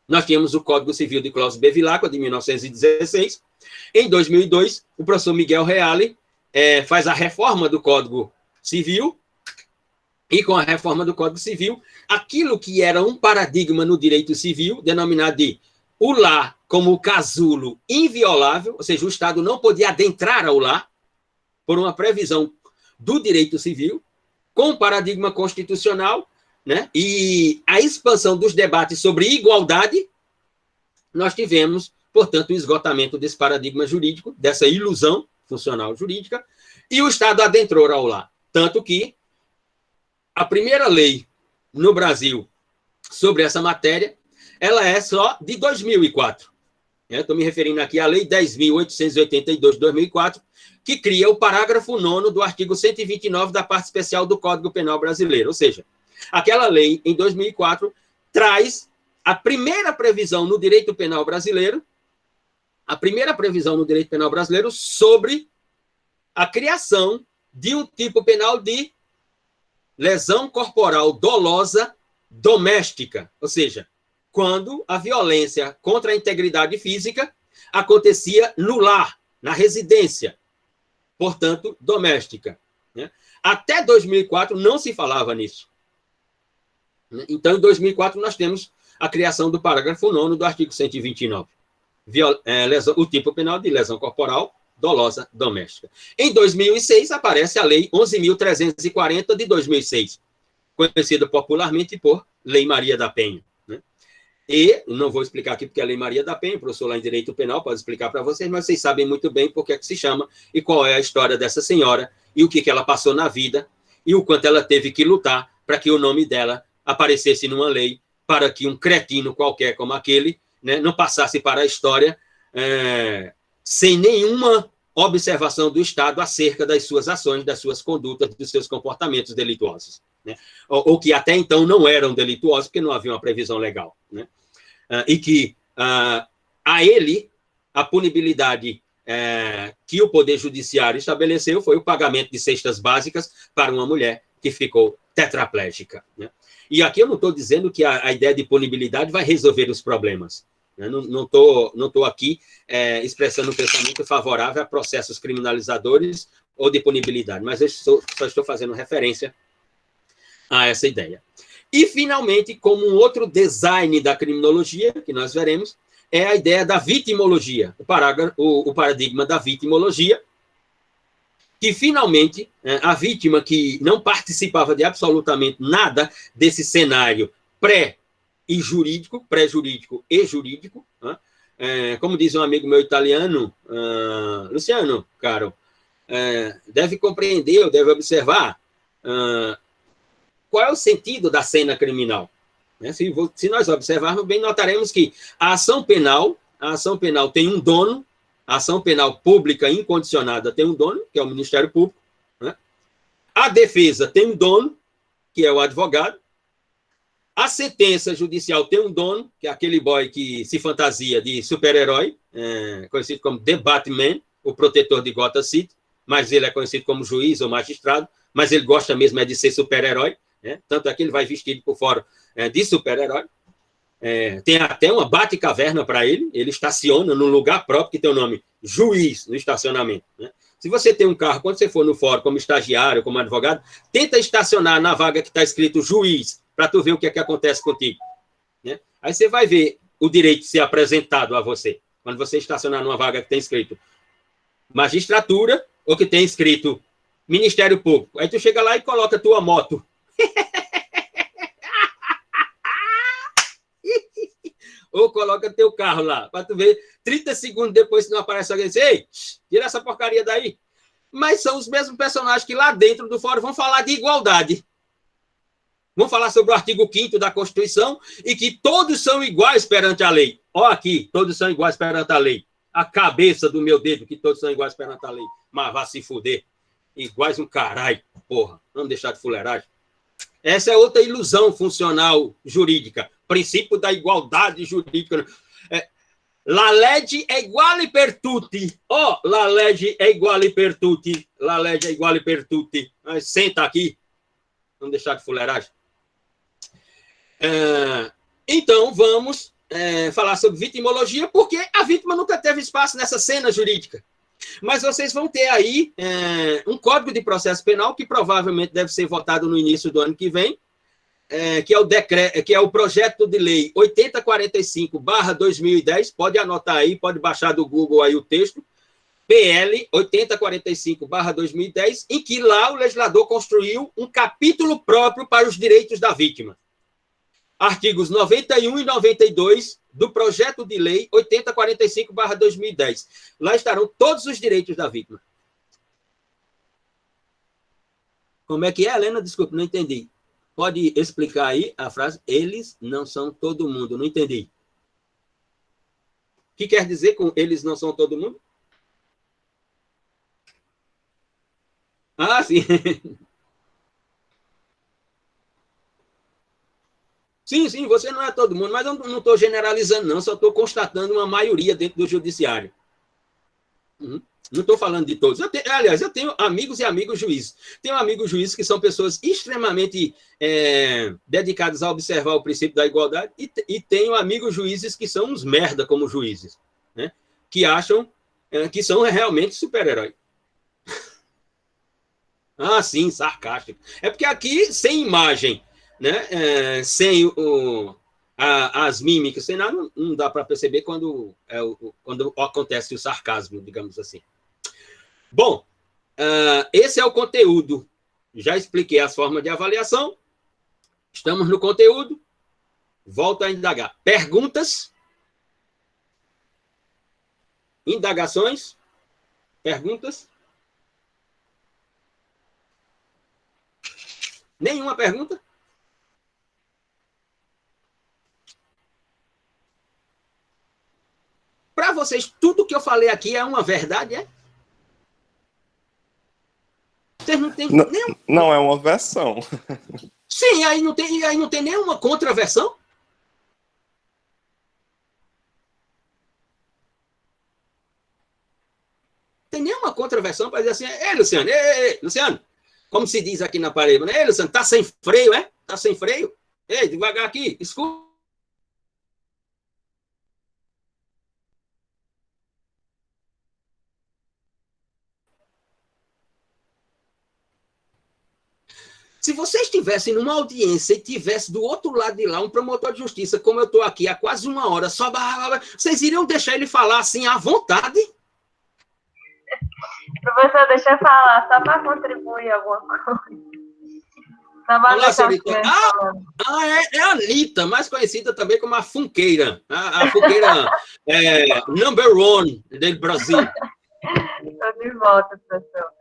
Nós tínhamos o Código Civil de Cláudio Bevilacqua, de 1916. Em 2002, o professor Miguel Reale faz a reforma do Código Civil, e com a reforma do Código Civil, aquilo que era um paradigma no direito civil, denominado de o lar como o casulo inviolável, ou seja, o Estado não podia adentrar ao lar, por uma previsão do direito civil, com o paradigma constitucional, né? E a expansão dos debates sobre igualdade, nós tivemos, portanto, o esgotamento desse paradigma jurídico, dessa ilusão funcional jurídica, e o Estado adentrou ao lar. Tanto que a primeira lei no Brasil sobre essa matéria, ela é só de 2004. Estou me referindo aqui à Lei 10.882 de 2004, que cria o parágrafo 9º do artigo 129 da parte especial do Código Penal brasileiro. Ou seja, aquela lei, em 2004, traz a primeira previsão no direito penal brasileiro, sobre a criação de um tipo penal de lesão corporal dolosa doméstica. Ou seja, quando a violência contra a integridade física acontecia no lar, na residência, portanto, doméstica, né? Até 2004 não se falava nisso. Então, em 2004, nós temos a criação do parágrafo 9º do artigo 129, o tipo penal de lesão corporal dolosa doméstica. Em 2006, aparece a Lei 11.340 de 2006, conhecida popularmente por Lei Maria da Penha, né? E não vou explicar aqui porque a Lei Maria da Penha, o professor lá em Direito Penal pode explicar para vocês, mas vocês sabem muito bem por que é que se chama e qual é a história dessa senhora e o que ela passou na vida e o quanto ela teve que lutar para que o nome dela aparecesse numa lei, para que um cretino qualquer como aquele, né, não passasse para a história sem nenhuma observação do Estado acerca das suas ações, das suas condutas, dos seus comportamentos delituosos, né? Ou que até então não eram delituosos, porque não havia uma previsão legal, né? E que a ele, a punibilidade que o Poder Judiciário estabeleceu foi o pagamento de cestas básicas para uma mulher que ficou tetraplégica, né? E aqui eu não estou dizendo que a ideia de punibilidade vai resolver os problemas. Não estou aqui expressando um pensamento favorável a processos criminalizadores ou de punibilidade, mas eu só estou fazendo referência a essa ideia. E, finalmente, como um outro design da criminologia, que nós veremos, é a ideia da vitimologia, o paradigma da vitimologia, que finalmente a vítima que não participava de absolutamente nada desse cenário pré-jurídico e jurídico, né? Como diz um amigo meu italiano, Luciano, caro, deve compreender ou deve observar qual é o sentido da cena criminal. Se nós observarmos bem, notaremos que a ação penal tem um dono, a ação penal pública incondicionada tem um dono, que é o Ministério Público, né? A defesa tem um dono, que é o advogado, a sentença judicial tem um dono, que é aquele boy que se fantasia de super-herói, conhecido como The Batman, o protetor de Gotham City, mas ele é conhecido como juiz ou magistrado, mas ele gosta mesmo de ser super-herói, né? Tanto é que ele vai vestido por fora de super-herói. Tem até uma bate-caverna para ele, ele estaciona num lugar próprio que tem o nome juiz no estacionamento, né? Se você tem um carro, quando você for no fórum como estagiário, como advogado, tenta estacionar na vaga que está escrito juiz, para tu ver o que é que acontece contigo, né? Aí você vai ver o direito de ser apresentado a você, quando você estacionar numa vaga que tem escrito magistratura, ou que tem escrito Ministério Público. Aí tu chega lá e coloca a tua moto. Ou coloca teu carro lá, para tu ver, 30 segundos depois, se não aparece alguém, diz, ei, tira essa porcaria daí. Mas são os mesmos personagens que lá dentro do fórum vão falar de igualdade. Vão falar sobre o artigo 5º da Constituição e que todos são iguais perante a lei. Ó aqui, todos são iguais perante a lei. A cabeça do meu dedo, que todos são iguais perante a lei. Mas vá se fuder. Iguais um caralho, porra. Vamos deixar de fuleiragem. Essa é outra ilusão funcional jurídica. Princípio da igualdade jurídica. La legge è uguale per tutti. La legge è uguale per tutti. La legge è uguale per tutti. Mas senta aqui. Vamos deixar de fuleiragem. Então, vamos falar sobre vitimologia, porque a vítima nunca teve espaço nessa cena jurídica. Mas vocês vão ter aí um Código de Processo Penal que provavelmente deve ser votado no início do ano que vem, que é o projeto de lei 8045/2010, pode anotar aí, pode baixar do Google aí o texto, PL 8045/2010, em que lá o legislador construiu um capítulo próprio para os direitos da vítima. Artigos 91 e 92 do projeto de lei 8045/2010. Lá estarão todos os direitos da vítima. Como é que é, Helena? Desculpe, não entendi. Pode explicar aí a frase, eles não são todo mundo. Não entendi. O que quer dizer com eles não são todo mundo? Ah, sim. Sim, você não é todo mundo, mas eu não estou generalizando, não, só estou constatando uma maioria dentro do judiciário. Não estou falando de todos. Aliás, eu tenho amigos e amigos juízes. Tenho amigos juízes que são pessoas extremamente dedicadas a observar o princípio da igualdade e tenho amigos juízes que são uns merda como juízes, né? Que acham que são realmente super-heróis. Ah, sim, sarcástico. É porque aqui, sem imagem, né? Sem as mímicas, sem nada, não dá para perceber quando acontece o sarcasmo, digamos assim. Bom, esse é o conteúdo. Já expliquei as formas de avaliação. Estamos no conteúdo. Volto a indagar. Perguntas? Indagações? Perguntas? Nenhuma pergunta? Para vocês, tudo que eu falei aqui é uma verdade, é? Vocês não tem nenhum... Não é uma versão. Sim, aí não tem nenhuma contraversão? Tem nenhuma contraversão para dizer assim, Luciano, Luciano, como se diz aqui na Paraíba, né? Luciano, tá sem freio, é? Tá sem freio? Ei, devagar aqui, escuta. Se você estivesse numa audiência e tivesse do outro lado de lá um promotor de justiça, como eu estou aqui há quase uma hora, só vocês iriam deixar ele falar assim à vontade? Professor, deixa eu falar, só para contribuir alguma coisa. Só para Olá, deixar senhorita. É a Anitta, mais conhecida também como a Funkeira. A Funkeira number one do Brasil. Estou de volta, professor.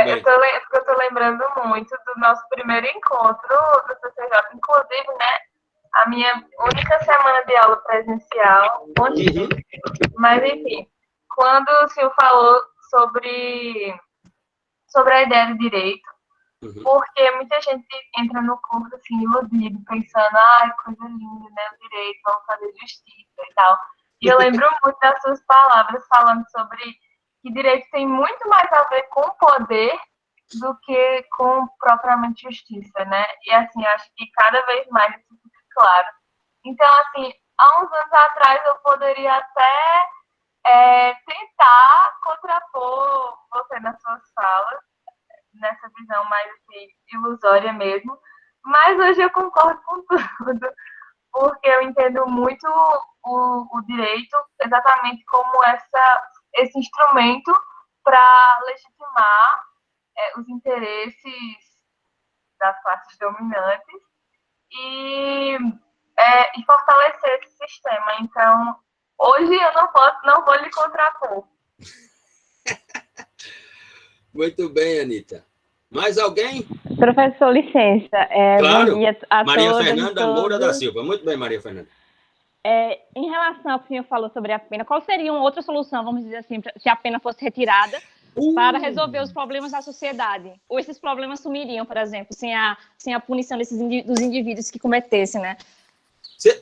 Eu estou lembrando muito do nosso primeiro encontro do CCJ, inclusive, né, a minha única semana de aula presencial, mas enfim, quando o senhor falou sobre a ideia de direito, porque muita gente entra no curso assim, iludido, pensando, coisa linda, né, o direito, vamos fazer justiça e tal. E eu lembro muito das suas palavras falando sobre que direito tem muito mais a ver com poder do que com propriamente justiça, né? E assim, acho que cada vez mais isso fica claro. Então, assim, há uns anos atrás eu poderia até tentar contrapor você nas suas falas, nessa visão mais assim, ilusória mesmo, mas hoje eu concordo com tudo, porque eu entendo muito o direito exatamente como esse instrumento para legitimar os interesses das classes dominantes e fortalecer esse sistema. Então, hoje eu não vou lhe contrapor. Muito bem, Anitta. Mais alguém? Professor, licença. Claro. Bom dia a Maria todas Fernanda Moura da Silva. Muito bem, Maria Fernanda. Em relação ao que o senhor falou sobre a pena, qual seria uma outra solução, vamos dizer assim, se a pena fosse retirada para resolver os problemas da sociedade? Ou esses problemas sumiriam, por exemplo, sem a punição dos indivíduos que cometessem, né?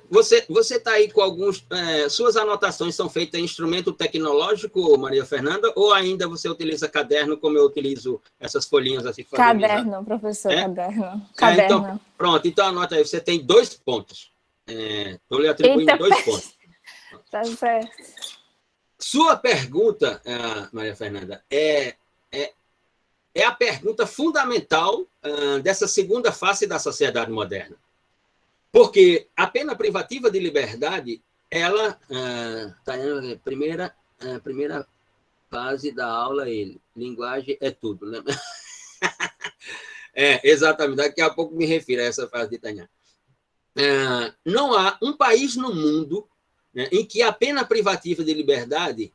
Você está aí com alguns... suas anotações são feitas em instrumento tecnológico, Maria Fernanda, ou ainda você utiliza caderno, como eu utilizo essas folhinhas assim? Caderno, professor, caderno. Então, pronto, então anota aí, você tem 2 pontos. Estou lhe atribuindo 2 pontos. Tá certo. Sua pergunta, Maria Fernanda, é a pergunta fundamental dessa segunda face da sociedade moderna. Porque a pena privativa de liberdade, ela está na primeira fase da aula, linguagem é tudo, né? Exatamente, daqui a pouco me refiro a essa fase de Tanhá. Não há um país no mundo, né, em que a pena privativa de liberdade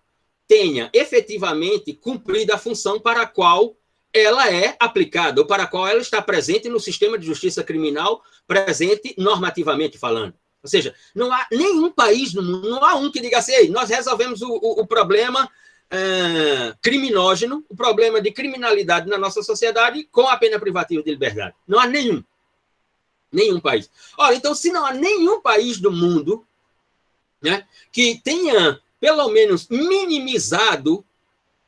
tenha efetivamente cumprido a função para a qual ela é aplicada, ou para a qual ela está presente no sistema de justiça criminal, presente normativamente falando. Ou seja, não há nenhum país no mundo, não há um que diga assim, nós resolvemos o problema criminógeno, o problema de criminalidade na nossa sociedade com a pena privativa de liberdade. Não há nenhum. Nenhum país. Ora, então, se não há nenhum país do mundo, né, que tenha, pelo menos, minimizado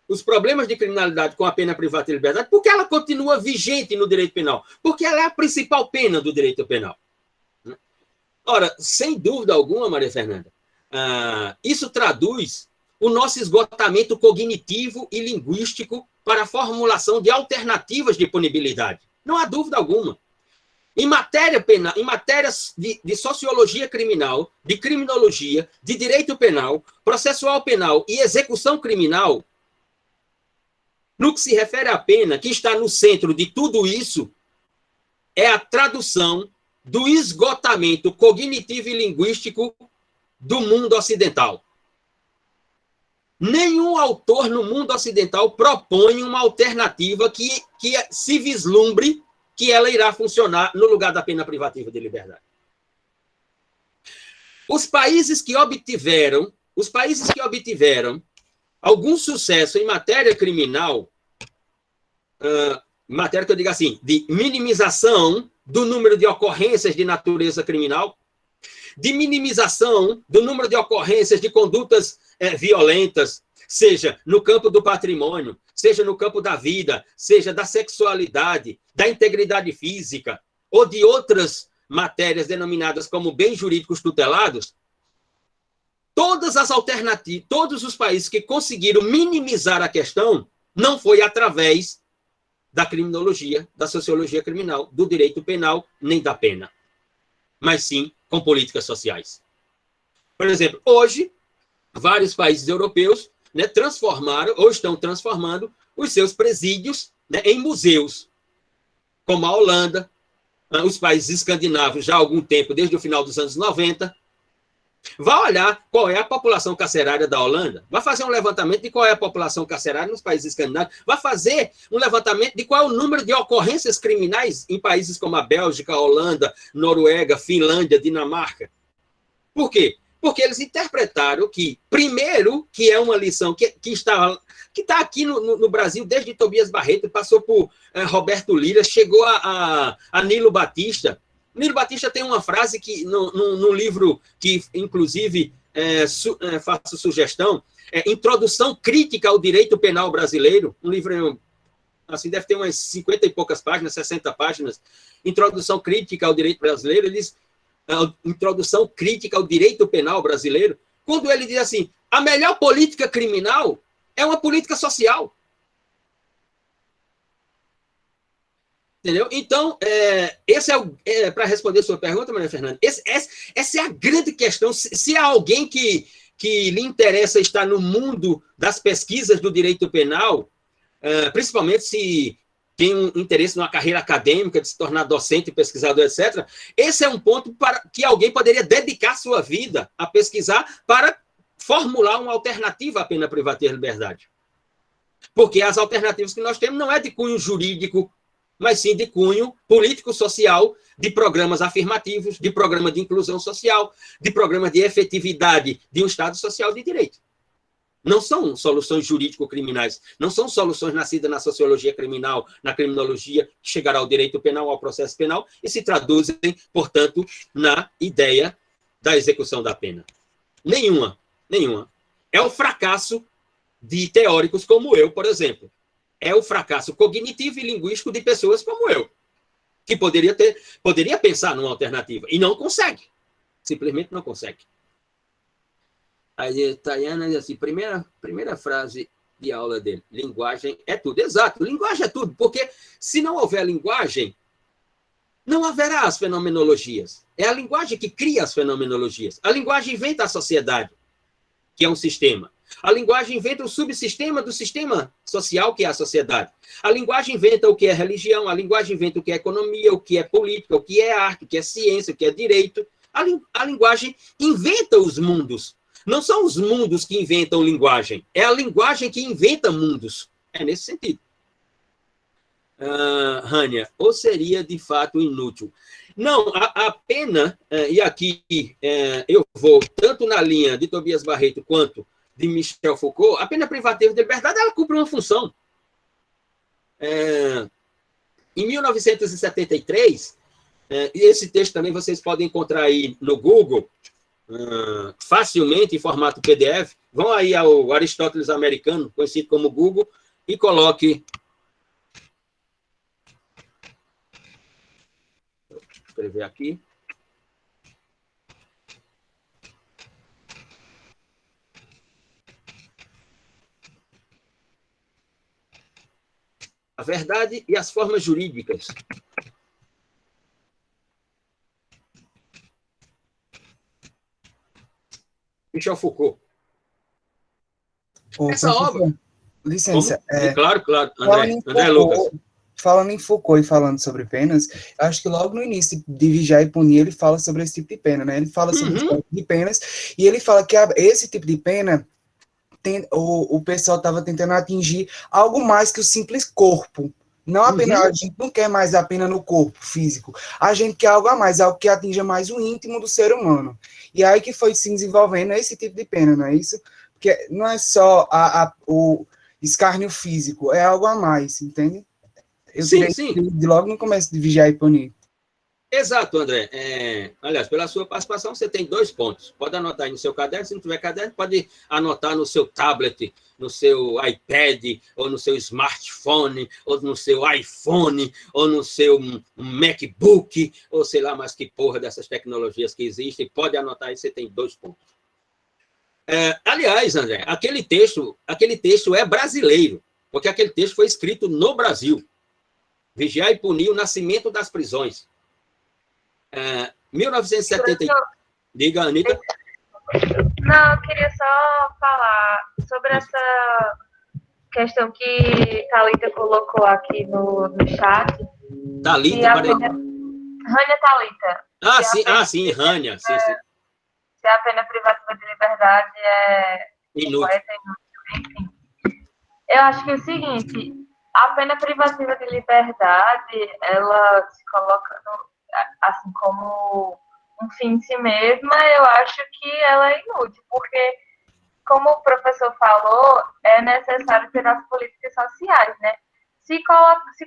os problemas de criminalidade com a pena privativa de liberdade, porque ela continua vigente no direito penal, porque ela é a principal pena do direito penal. Ora, sem dúvida alguma, Maria Fernanda, isso traduz o nosso esgotamento cognitivo e linguístico para a formulação de alternativas de punibilidade. Não há dúvida alguma. Em matéria penal, em matérias de sociologia criminal, de criminologia, de direito penal, processual penal e execução criminal, no que se refere à pena, que está no centro de tudo isso, é a tradução do esgotamento cognitivo e linguístico do mundo ocidental. Nenhum autor no mundo ocidental propõe uma alternativa que se vislumbre que ela irá funcionar no lugar da pena privativa de liberdade. Os países que obtiveram algum sucesso em matéria criminal, matéria que eu digo assim, de minimização do número de ocorrências de natureza criminal, de minimização do número de ocorrências de condutas violentas, seja no campo do patrimônio, seja no campo da vida, seja da sexualidade, da integridade física, ou de outras matérias denominadas como bens jurídicos tutelados, todas as alternativas, todos os países que conseguiram minimizar a questão, não foi através da criminologia, da sociologia criminal, do direito penal, nem da pena, mas sim com políticas sociais. Por exemplo, hoje, vários países europeus, né, transformaram ou estão transformando os seus presídios, né, em museus, como a Holanda, os países escandinavos já há algum tempo, desde o final dos anos 90. Vá olhar qual é a população carcerária da Holanda, vai fazer um levantamento de qual é a população carcerária nos países escandinavos, vai fazer um levantamento de qual é o número de ocorrências criminais em países como a Bélgica, a Holanda, Noruega, Finlândia, Dinamarca. Por quê? Porque eles interpretaram que, primeiro, que é uma lição que está aqui no Brasil desde Tobias Barreto, passou por Roberto Lira, chegou a Nilo Batista. Nilo Batista tem uma frase que, no livro que, inclusive, faço sugestão, Introdução Crítica ao Direito Penal Brasileiro, um livro, assim, deve ter umas 50 e poucas páginas, 60 páginas, Introdução Crítica ao Direito Brasileiro, ele diz, Introdução Crítica ao Direito Penal Brasileiro, quando ele diz assim, a melhor política criminal é uma política social. Entendeu? Então, esse para responder a sua pergunta, Maria Fernanda, essa é a grande questão. Se há alguém que lhe interessa estar no mundo das pesquisas do direito penal, principalmente se tem um interesse numa carreira acadêmica, de se tornar docente, pesquisador, etc., esse é um ponto para que alguém poderia dedicar sua vida a pesquisar para formular uma alternativa à pena privativa de liberdade. Porque as alternativas que nós temos não é de cunho jurídico, mas sim de cunho político-social, de programas afirmativos, de programa de inclusão social, de programa de efetividade de um Estado social de direito. Não são soluções jurídico-criminais, não são soluções nascidas na sociologia criminal, na criminologia, que chegará ao direito penal, ao processo penal, e se traduzem, portanto, na ideia da execução da pena. Nenhuma. É o fracasso de teóricos como eu, por exemplo. É o fracasso cognitivo e linguístico de pessoas como eu, que poderia pensar numa alternativa, e não consegue. Simplesmente não consegue. Aí, Tayana diz assim, primeira frase de aula dele, linguagem é tudo. Exato, linguagem é tudo, porque se não houver linguagem, não haverá as fenomenologias. É a linguagem que cria as fenomenologias. A linguagem inventa a sociedade, que é um sistema. A linguagem inventa o subsistema do sistema social, que é a sociedade. A linguagem inventa o que é religião, a linguagem inventa o que é economia, o que é política, o que é arte, o que é ciência, o que é direito. A linguagem inventa os mundos. Não são os mundos que inventam linguagem, é a linguagem que inventa mundos. É nesse sentido. Rania, ou seria de fato inútil? Não, a pena, e aqui eu vou tanto na linha de Tobias Barreto quanto de Michel Foucault, a pena privativa de liberdade, ela cumpre uma função. Em 1973, esse texto também vocês podem encontrar aí no Google, facilmente em formato PDF. Vão aí ao Aristóteles americano, conhecido como Google, e coloque... Vou escrever aqui. A verdade e as formas jurídicas. Michel Foucault. Essa obra... Licença. Claro. André Lucas. Falando em Foucault e falando sobre penas, acho que logo no início de Vigiar e Punir, ele fala sobre esse tipo de pena, né? Ele fala sobre esse tipo de penas, e ele fala que esse tipo de pena, o pessoal estava tentando atingir algo mais que o simples corpo. Não apenas, a gente não quer mais a pena no corpo físico, a gente quer algo a mais, algo que atinja mais o íntimo do ser humano. E aí que foi se desenvolvendo esse tipo de pena, não é isso? Porque não é só o escárnio físico, é algo a mais, entende? Sim. De logo no começo de Vigiar e Punir. Exato, André. Aliás, pela sua participação, você tem 2 pontos. Pode anotar aí no seu caderno, se não tiver caderno, pode anotar no seu tablet, no seu iPad, ou no seu smartphone, ou no seu iPhone, ou no seu MacBook, ou sei lá mais que porra dessas tecnologias que existem. Pode anotar aí, você tem 2 pontos. Aliás, André, aquele texto é brasileiro, porque aquele texto foi escrito no Brasil. Vigiar e punir o nascimento das prisões. 1970. Diga, Anitta. Não, eu queria só falar sobre essa questão que Thalita colocou aqui no chat. Thalita, peraí. Rania Thalita. Sim, Rania. Sim. Se a pena privativa de liberdade é inútil. Enfim. Eu acho que é o seguinte, a pena privativa de liberdade, ela se coloca assim como um fim em si mesma, eu acho que ela é inútil, porque, como o professor falou, é necessário ter as políticas sociais, né? Se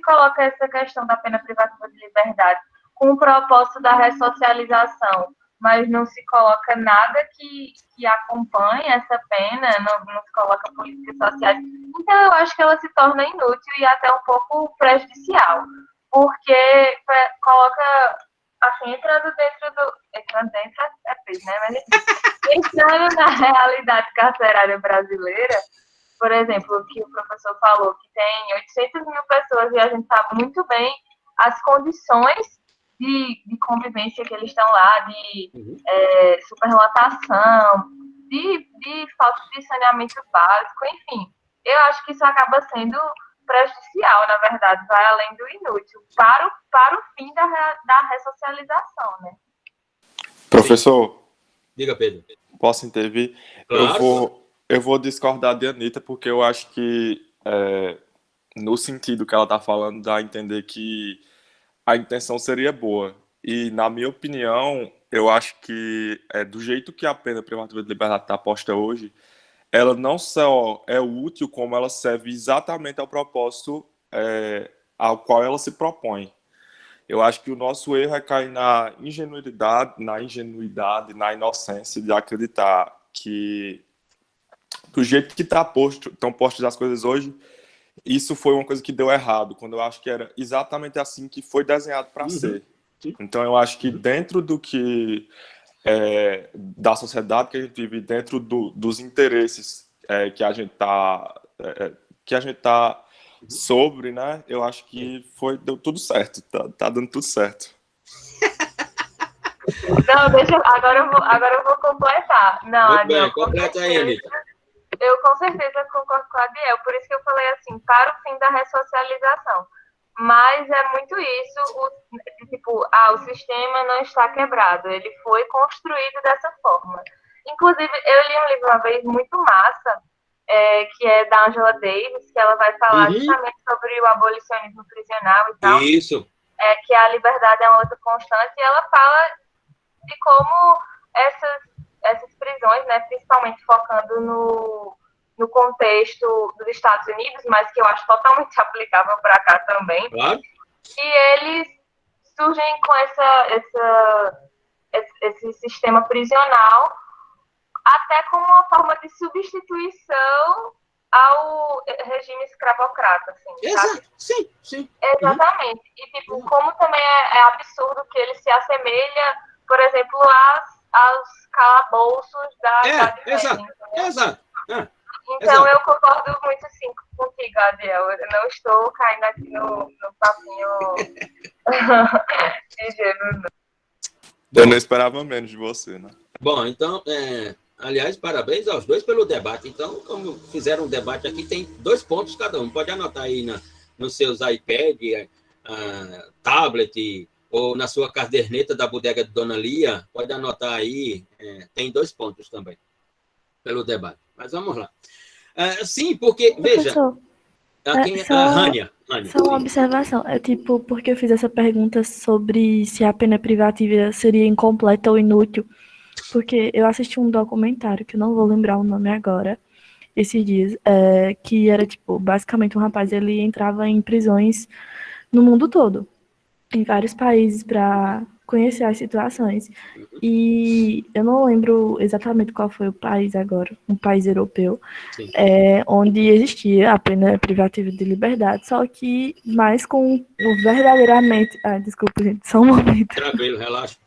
coloca essa questão da pena privativa de liberdade com o propósito da ressocialização, mas não se coloca nada que acompanhe essa pena, não se coloca políticas sociais, então eu acho que ela se torna inútil e até um pouco prejudicial, porque coloca, assim, entrando dentro é peso, né? Mas entrando na realidade carcerária brasileira, por exemplo, o que o professor falou, que tem 800 mil pessoas e a gente sabe muito bem as condições de convivência que eles estão lá, de superlotação, de falta de saneamento básico, enfim. Eu acho que isso acaba sendo prejudicial, na verdade, vai além do inútil, para o fim da ressocialização, né? Professor, diga, Pedro. Posso intervir? Claro. Eu vou discordar de Anitta, porque eu acho que, no sentido que ela está falando, dá a entender que a intenção seria boa. E, na minha opinião, eu acho que, do jeito que a pena privativa de liberdade está posta hoje, ela não só é útil, como ela serve exatamente ao propósito ao qual ela se propõe. Eu acho que o nosso erro é cair na ingenuidade, na inocência de acreditar que, do jeito que estão postas as coisas hoje, isso foi uma coisa que deu errado, quando eu acho que era exatamente assim que foi desenhado para ser. Então, eu acho que dentro do que da sociedade que a gente vive, dentro dos interesses que a gente tá sobre, né? Eu acho que deu tudo certo, tá dando tudo certo. Não, agora eu vou completar. Não, muito Adiel, bem, completa aí, Anitta. Eu com certeza concordo com a Adiel, por isso que eu falei assim, para o fim da ressocialização. Mas é muito isso, o sistema não está quebrado, ele foi construído dessa forma. Inclusive, eu li um livro uma vez muito massa, que é da Angela Davis, que ela vai falar justamente sobre o abolicionismo prisional e tal. Isso. Que a liberdade é uma luta constante, e ela fala de como essas prisões, né, principalmente focando no contexto dos Estados Unidos, mas que eu acho totalmente aplicável para cá também, claro. E eles surgem com esse sistema prisional até como uma forma de substituição ao regime escravocrata, assim, sabe? Sim. Exatamente. E, como também é absurdo que ele se assemelha, por exemplo, aos calabouços da Idade Média. Exato. Então, eu concordo muito, sim, contigo, Adiel. Eu não estou caindo aqui no papinho ingênuo. Eu não esperava menos de você, né? Bom, então, aliás, parabéns aos dois pelo debate. Então, como fizeram um debate aqui, tem 2 pontos cada um. Pode anotar aí nos seus iPad, tablet, ou na sua caderneta da bodega de Dona Lia. Pode anotar aí, tem 2 pontos também pelo debate. Mas vamos lá. Sim, porque, veja... Rania, só uma observação. Porque eu fiz essa pergunta sobre se a pena privativa seria incompleta ou inútil. Porque eu assisti um documentário, que eu não vou lembrar o nome agora, esses dias, que era, basicamente um rapaz, ele entrava em prisões no mundo todo, em vários países, para conhecer as situações. E eu não lembro exatamente qual foi o país agora, um país europeu, onde existia a pena privativa de liberdade, só que mais com o verdadeiramente... desculpa, gente, só um momento. Tranquilo, relaxa.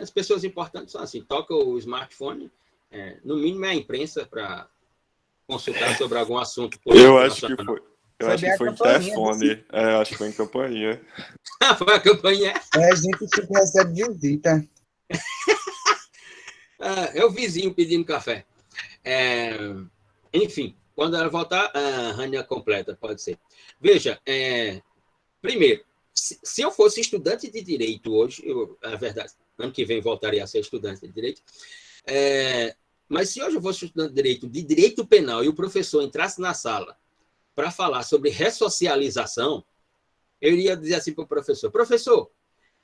As pessoas importantes são assim, toca o smartphone, no mínimo é a imprensa para consultar sobre algum assunto político. Eu acho que foi. Eu acho que foi em telefone. Acho que foi em campainha. Foi a campainha? A gente sempre recebe visita. É o vizinho pedindo café. Enfim, quando ela voltar, a Rania completa, pode ser. Veja, primeiro, se eu fosse estudante de direito hoje, a verdade, ano que vem voltaria a ser estudante de direito, mas se hoje eu fosse estudante de direito penal e o professor entrasse na sala para falar sobre ressocialização, eu iria dizer assim para o professor,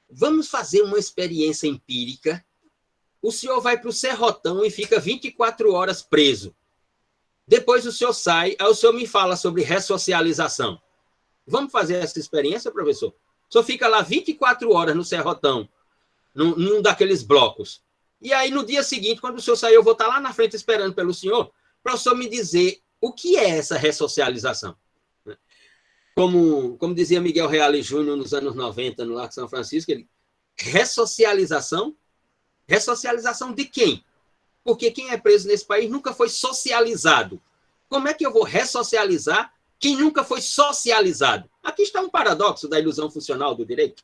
vamos fazer uma experiência empírica. O senhor vai para o Serrotão e fica 24 horas preso. Depois o senhor sai, aí o senhor me fala sobre ressocialização. Vamos fazer essa experiência, professor? O senhor fica lá 24 horas no Serrotão, num daqueles blocos. E aí, no dia seguinte, quando o senhor sair, eu vou estar lá na frente esperando pelo senhor, para o senhor me dizer o que é essa ressocialização. Como dizia Miguel Reale Júnior nos anos 90, no Largo São Francisco, ressocialização? Ressocialização de quem? Porque quem é preso nesse país nunca foi socializado. Como é que eu vou ressocializar quem nunca foi socializado? Aqui está um paradoxo da ilusão funcional do direito.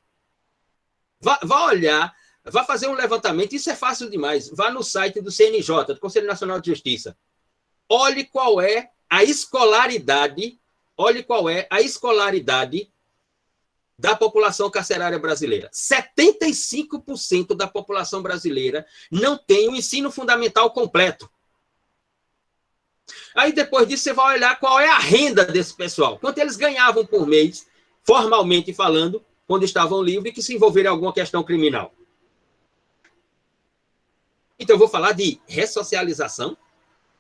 Vá olhar, vá fazer um levantamento, isso é fácil demais. Vá no site do CNJ, do Conselho Nacional de Justiça. Olhe qual é a escolaridade da população carcerária brasileira. 75% da população brasileira não tem o ensino fundamental completo. Aí, depois disso, você vai olhar qual é a renda desse pessoal. Quanto eles ganhavam por mês, formalmente falando, quando estavam livres, que se envolverem em alguma questão criminal. Então, eu vou falar de ressocialização.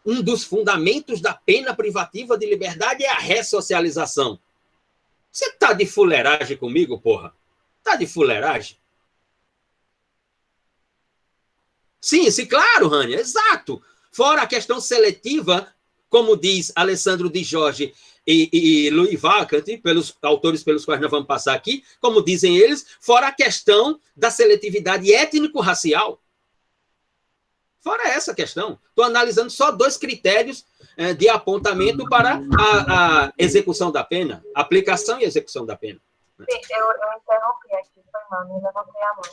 Um dos fundamentos da pena privativa de liberdade é a ressocialização. Você tá de fuleiragem comigo, porra? Tá de fuleiragem? Sim, claro, Rania, exato. Fora a questão seletiva, como diz Alessandro Di Jorge e Louis Vacant, pelos autores pelos quais nós vamos passar aqui, como dizem eles, fora a questão da seletividade étnico-racial. Fora essa questão, estou analisando só 2 critérios de apontamento para a execução da pena, aplicação e execução da pena. Sim, eu interrompi aqui, foi mal, me levantei a mão.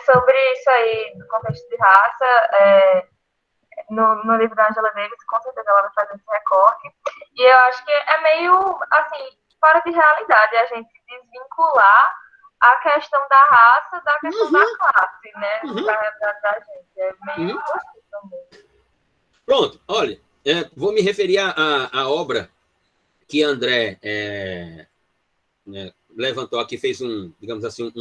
Sobre isso aí, do contexto de raça, no livro da Angela Davis, com certeza ela vai fazer esse recorte, e eu acho que é meio, assim, fora de realidade a gente desvincular a questão da raça da questão da classe, né? Da realidade da gente. É meio também. Pronto, olha, vou me referir à obra que André levantou aqui, fez digamos assim,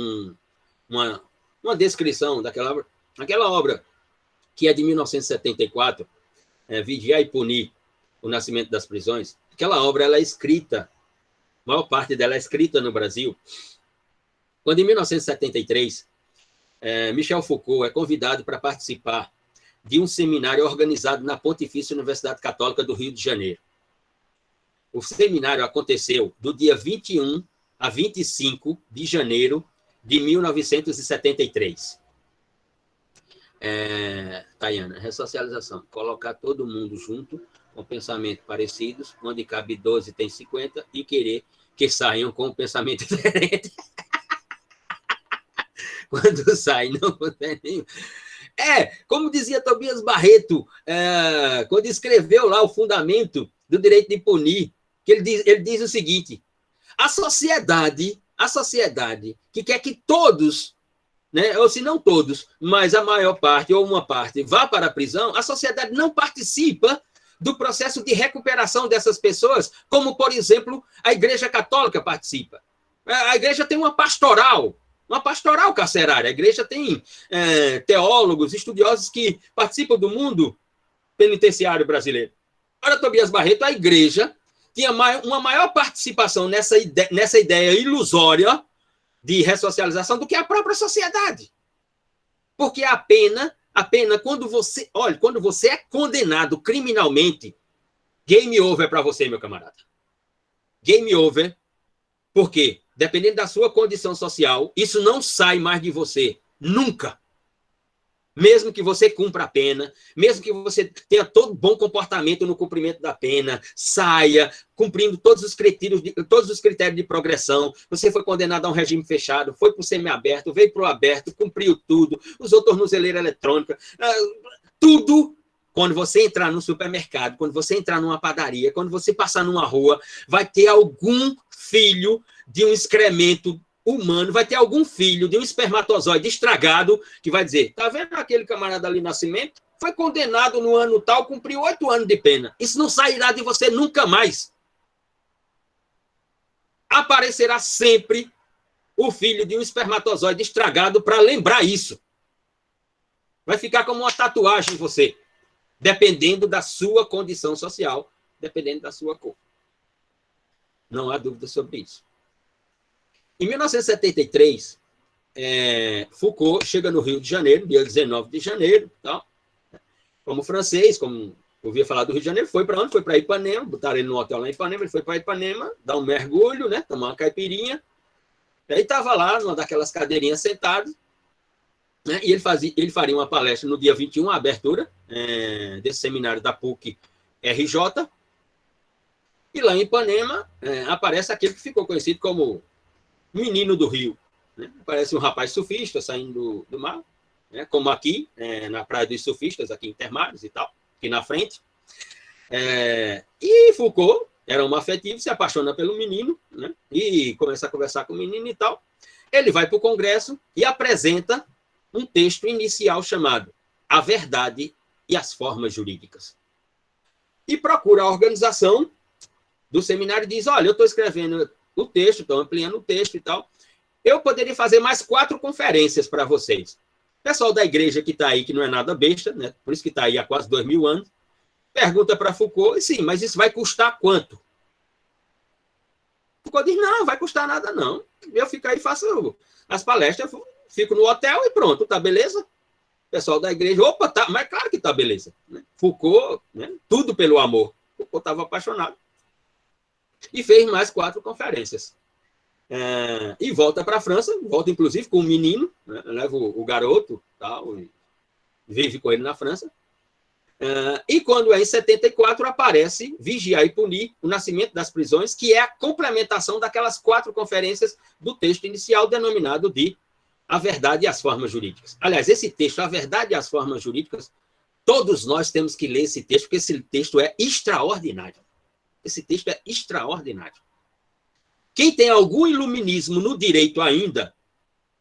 uma descrição daquela obra. Aquela obra que é de 1974, Vigiar e Punir, O Nascimento das Prisões. Aquela obra ela é escrita, a maior parte dela é escrita no Brasil, quando, em 1973, Michel Foucault é convidado para participar de um seminário organizado na Pontifícia Universidade Católica do Rio de Janeiro. O seminário aconteceu do dia 21 a 25 de janeiro de 1973. Tayana, ressocialização. Colocar todo mundo junto, com pensamentos parecidos, onde cabe 12 tem 50, e querer que saiam com um pensamento diferente. Quando sai, não tem nenhum. Como dizia Tobias Barreto, quando escreveu lá o fundamento do direito de punir, que ele diz o seguinte: a sociedade que quer que todos, né, ou se não todos, mas a maior parte ou uma parte vá para a prisão, a sociedade não participa do processo de recuperação dessas pessoas, como, por exemplo, a Igreja Católica participa. A Igreja tem uma pastoral carcerária. A Igreja tem teólogos, estudiosos que participam do mundo penitenciário brasileiro. Para Tobias Barreto, a Igreja tinha uma maior participação nessa ideia ilusória de ressocialização do que a própria sociedade. Porque a pena, quando você é condenado criminalmente, game over para você, meu camarada. Game over. Por quê? Dependendo da sua condição social, isso não sai mais de você. Nunca. mesmo que você cumpra a pena, mesmo que você tenha todo bom comportamento no cumprimento da pena, saia cumprindo todos os critérios de progressão, você foi condenado a um regime fechado, foi para o semiaberto, veio para o aberto, cumpriu tudo, usou tornozeleira eletrônica, tudo. Quando você entrar no supermercado, quando você entrar numa padaria, quando você passar numa rua, vai ter algum filho de um excremento humano, vai ter algum filho de um espermatozoide estragado que vai dizer, tá vendo aquele camarada ali, Nascimento? Foi condenado no ano tal, cumpriu 8 anos de pena. Isso não sairá de você nunca mais. Aparecerá sempre o filho de um espermatozoide estragado para lembrar isso. Vai ficar como uma tatuagem em você, dependendo da sua condição social, dependendo da sua cor. Não há dúvida sobre isso. Em 1973, Foucault chega no Rio de Janeiro, dia 19 de janeiro, tal. Como francês, como ouvia falar do Rio de Janeiro, foi para onde? Foi para Ipanema, botaram ele no hotel lá em Ipanema, ele foi para Ipanema, dar um mergulho, né, tomar uma caipirinha, e aí estava lá, numa daquelas cadeirinhas sentado, né, e ele faria uma palestra no dia 21, a abertura desse seminário da PUC-RJ, e lá em Ipanema aparece aquele que ficou conhecido como Menino do Rio, né? Parece um rapaz surfista saindo do mar, né? Como aqui, na Praia dos Surfistas, aqui em Intermares e tal, aqui na frente. E Foucault era um afetivo, se apaixona pelo menino, né? E começa a conversar com o menino e tal. Ele vai para o Congresso e apresenta um texto inicial chamado A Verdade e as Formas Jurídicas. E procura a organização do seminário e diz, olha, eu estou escrevendo o texto, estou ampliando o texto e tal. Eu poderia fazer mais 4 conferências para vocês. O pessoal da igreja que está aí, que não é nada besta, né? Por isso que está aí há quase 2000 anos, pergunta para Foucault, sim, mas isso vai custar quanto? Foucault diz, não, vai custar nada não. Eu fico aí, faço as palestras, fico no hotel e pronto, tá beleza? O pessoal da igreja, opa, tá, mas claro que tá beleza. Foucault, né? Tudo pelo amor. Foucault estava apaixonado. E fez mais 4 conferências. E volta para a França, volta inclusive com um menino, né? Leva o garoto, tal, e vive com ele na França. E quando em 74 aparece Vigiar e Punir, o Nascimento das Prisões, que é a complementação daquelas 4 conferências do texto inicial denominado de A Verdade e as Formas Jurídicas. Aliás, esse texto, A Verdade e as Formas Jurídicas, todos nós temos que ler esse texto, porque esse texto é extraordinário. Esse texto é extraordinário. Quem tem algum iluminismo no direito ainda,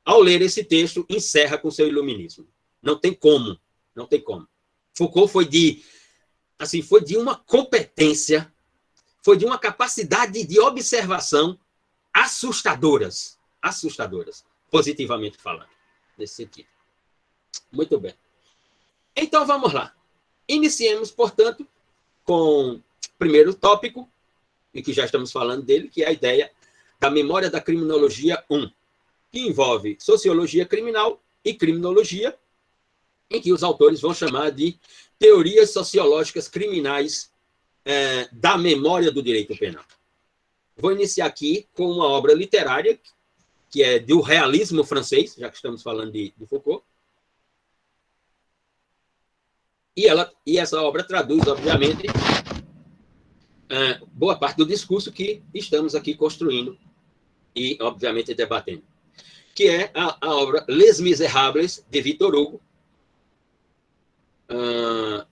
ao ler esse texto, encerra com seu iluminismo. Não tem como. Não tem como. Foucault foi de uma competência, foi de uma capacidade de observação assustadoras, positivamente falando, nesse sentido. Muito bem. Então, vamos lá. Iniciemos, portanto, com o primeiro tópico, e que já estamos falando dele, que é a ideia da memória da criminologia 1, que envolve sociologia criminal e criminologia, em que os autores vão chamar de teorias sociológicas criminais da memória do direito penal. Vou iniciar aqui com uma obra literária, que é do realismo francês, já que estamos falando de Foucault. E essa obra traduz, obviamente, boa parte do discurso que estamos aqui construindo e, obviamente, debatendo, que é a obra Les Misérables, de Victor Hugo,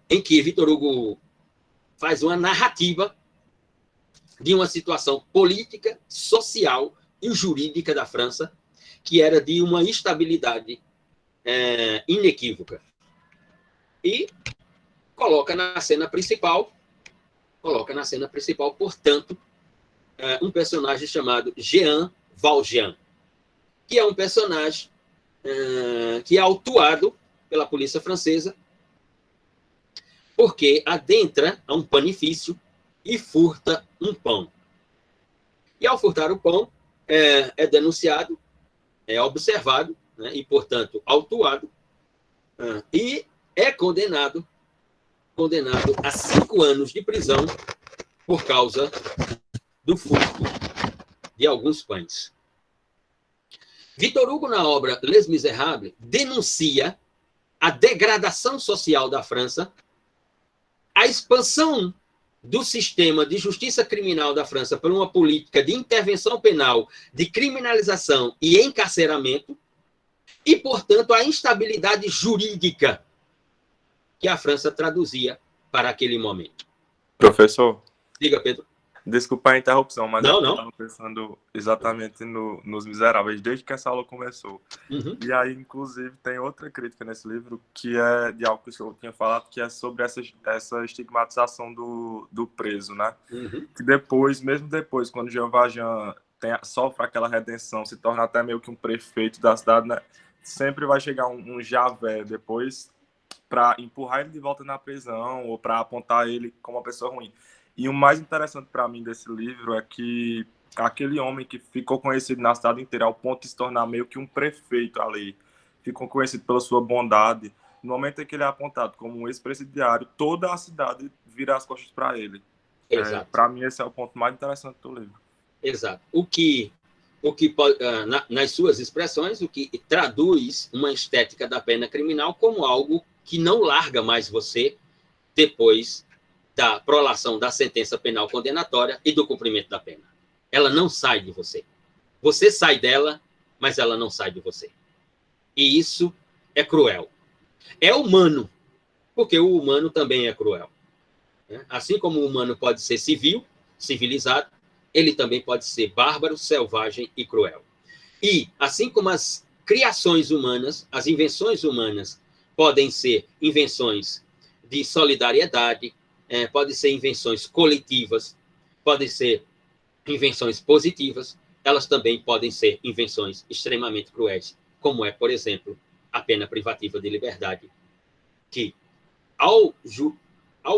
em que Victor Hugo faz uma narrativa de uma situação política, social e jurídica da França, que era de uma instabilidade inequívoca. E coloca na cena principal, portanto, um personagem chamado Jean Valjean, que é um personagem que é autuado pela polícia francesa porque adentra a um panifício e furta um pão. E ao furtar o pão, é denunciado, é observado, né, e, portanto, autuado, e é condenado a 5 anos de prisão por causa do furto de alguns pães. Victor Hugo, na obra Les Misérables, denuncia a degradação social da França, a expansão do sistema de justiça criminal da França por uma política de intervenção penal, de criminalização e encarceramento, e, portanto, a instabilidade jurídica que a França traduzia para aquele momento. Professor? Diga, Pedro. Desculpa a interrupção, mas eu estava pensando exatamente nos Miseráveis, desde que essa aula começou. Uhum. E aí, inclusive, tem outra crítica nesse livro, que é de algo que o senhor tinha falado, que é sobre essa estigmatização do preso, né? Uhum. Que depois, mesmo depois, quando Jean Valjean sofre aquela redenção, se torna até meio que um prefeito da cidade, né? Sempre vai chegar um Javert depois para empurrar ele de volta na prisão ou para apontar ele como uma pessoa ruim. E o mais interessante para mim desse livro é que aquele homem que ficou conhecido na cidade inteira ao ponto de se tornar meio que um prefeito ali, ficou conhecido pela sua bondade, no momento em que ele é apontado como um ex-presidiário, toda a cidade vira as costas para ele. Para mim, esse é o ponto mais interessante do livro. Exato. O que pode, nas suas expressões, o que traduz uma estética da pena criminal como algo que não larga mais você depois da prolação da sentença penal condenatória e do cumprimento da pena. Ela não sai de você. Você sai dela, mas ela não sai de você. E isso é cruel. É humano, porque o humano também é cruel. Assim como o humano pode ser civilizado, ele também pode ser bárbaro, selvagem e cruel. E, assim como as criações humanas, as invenções humanas podem ser invenções de solidariedade, podem ser invenções coletivas, podem ser invenções positivas, elas também podem ser invenções extremamente cruéis, como é, por exemplo, a pena privativa de liberdade, que, ao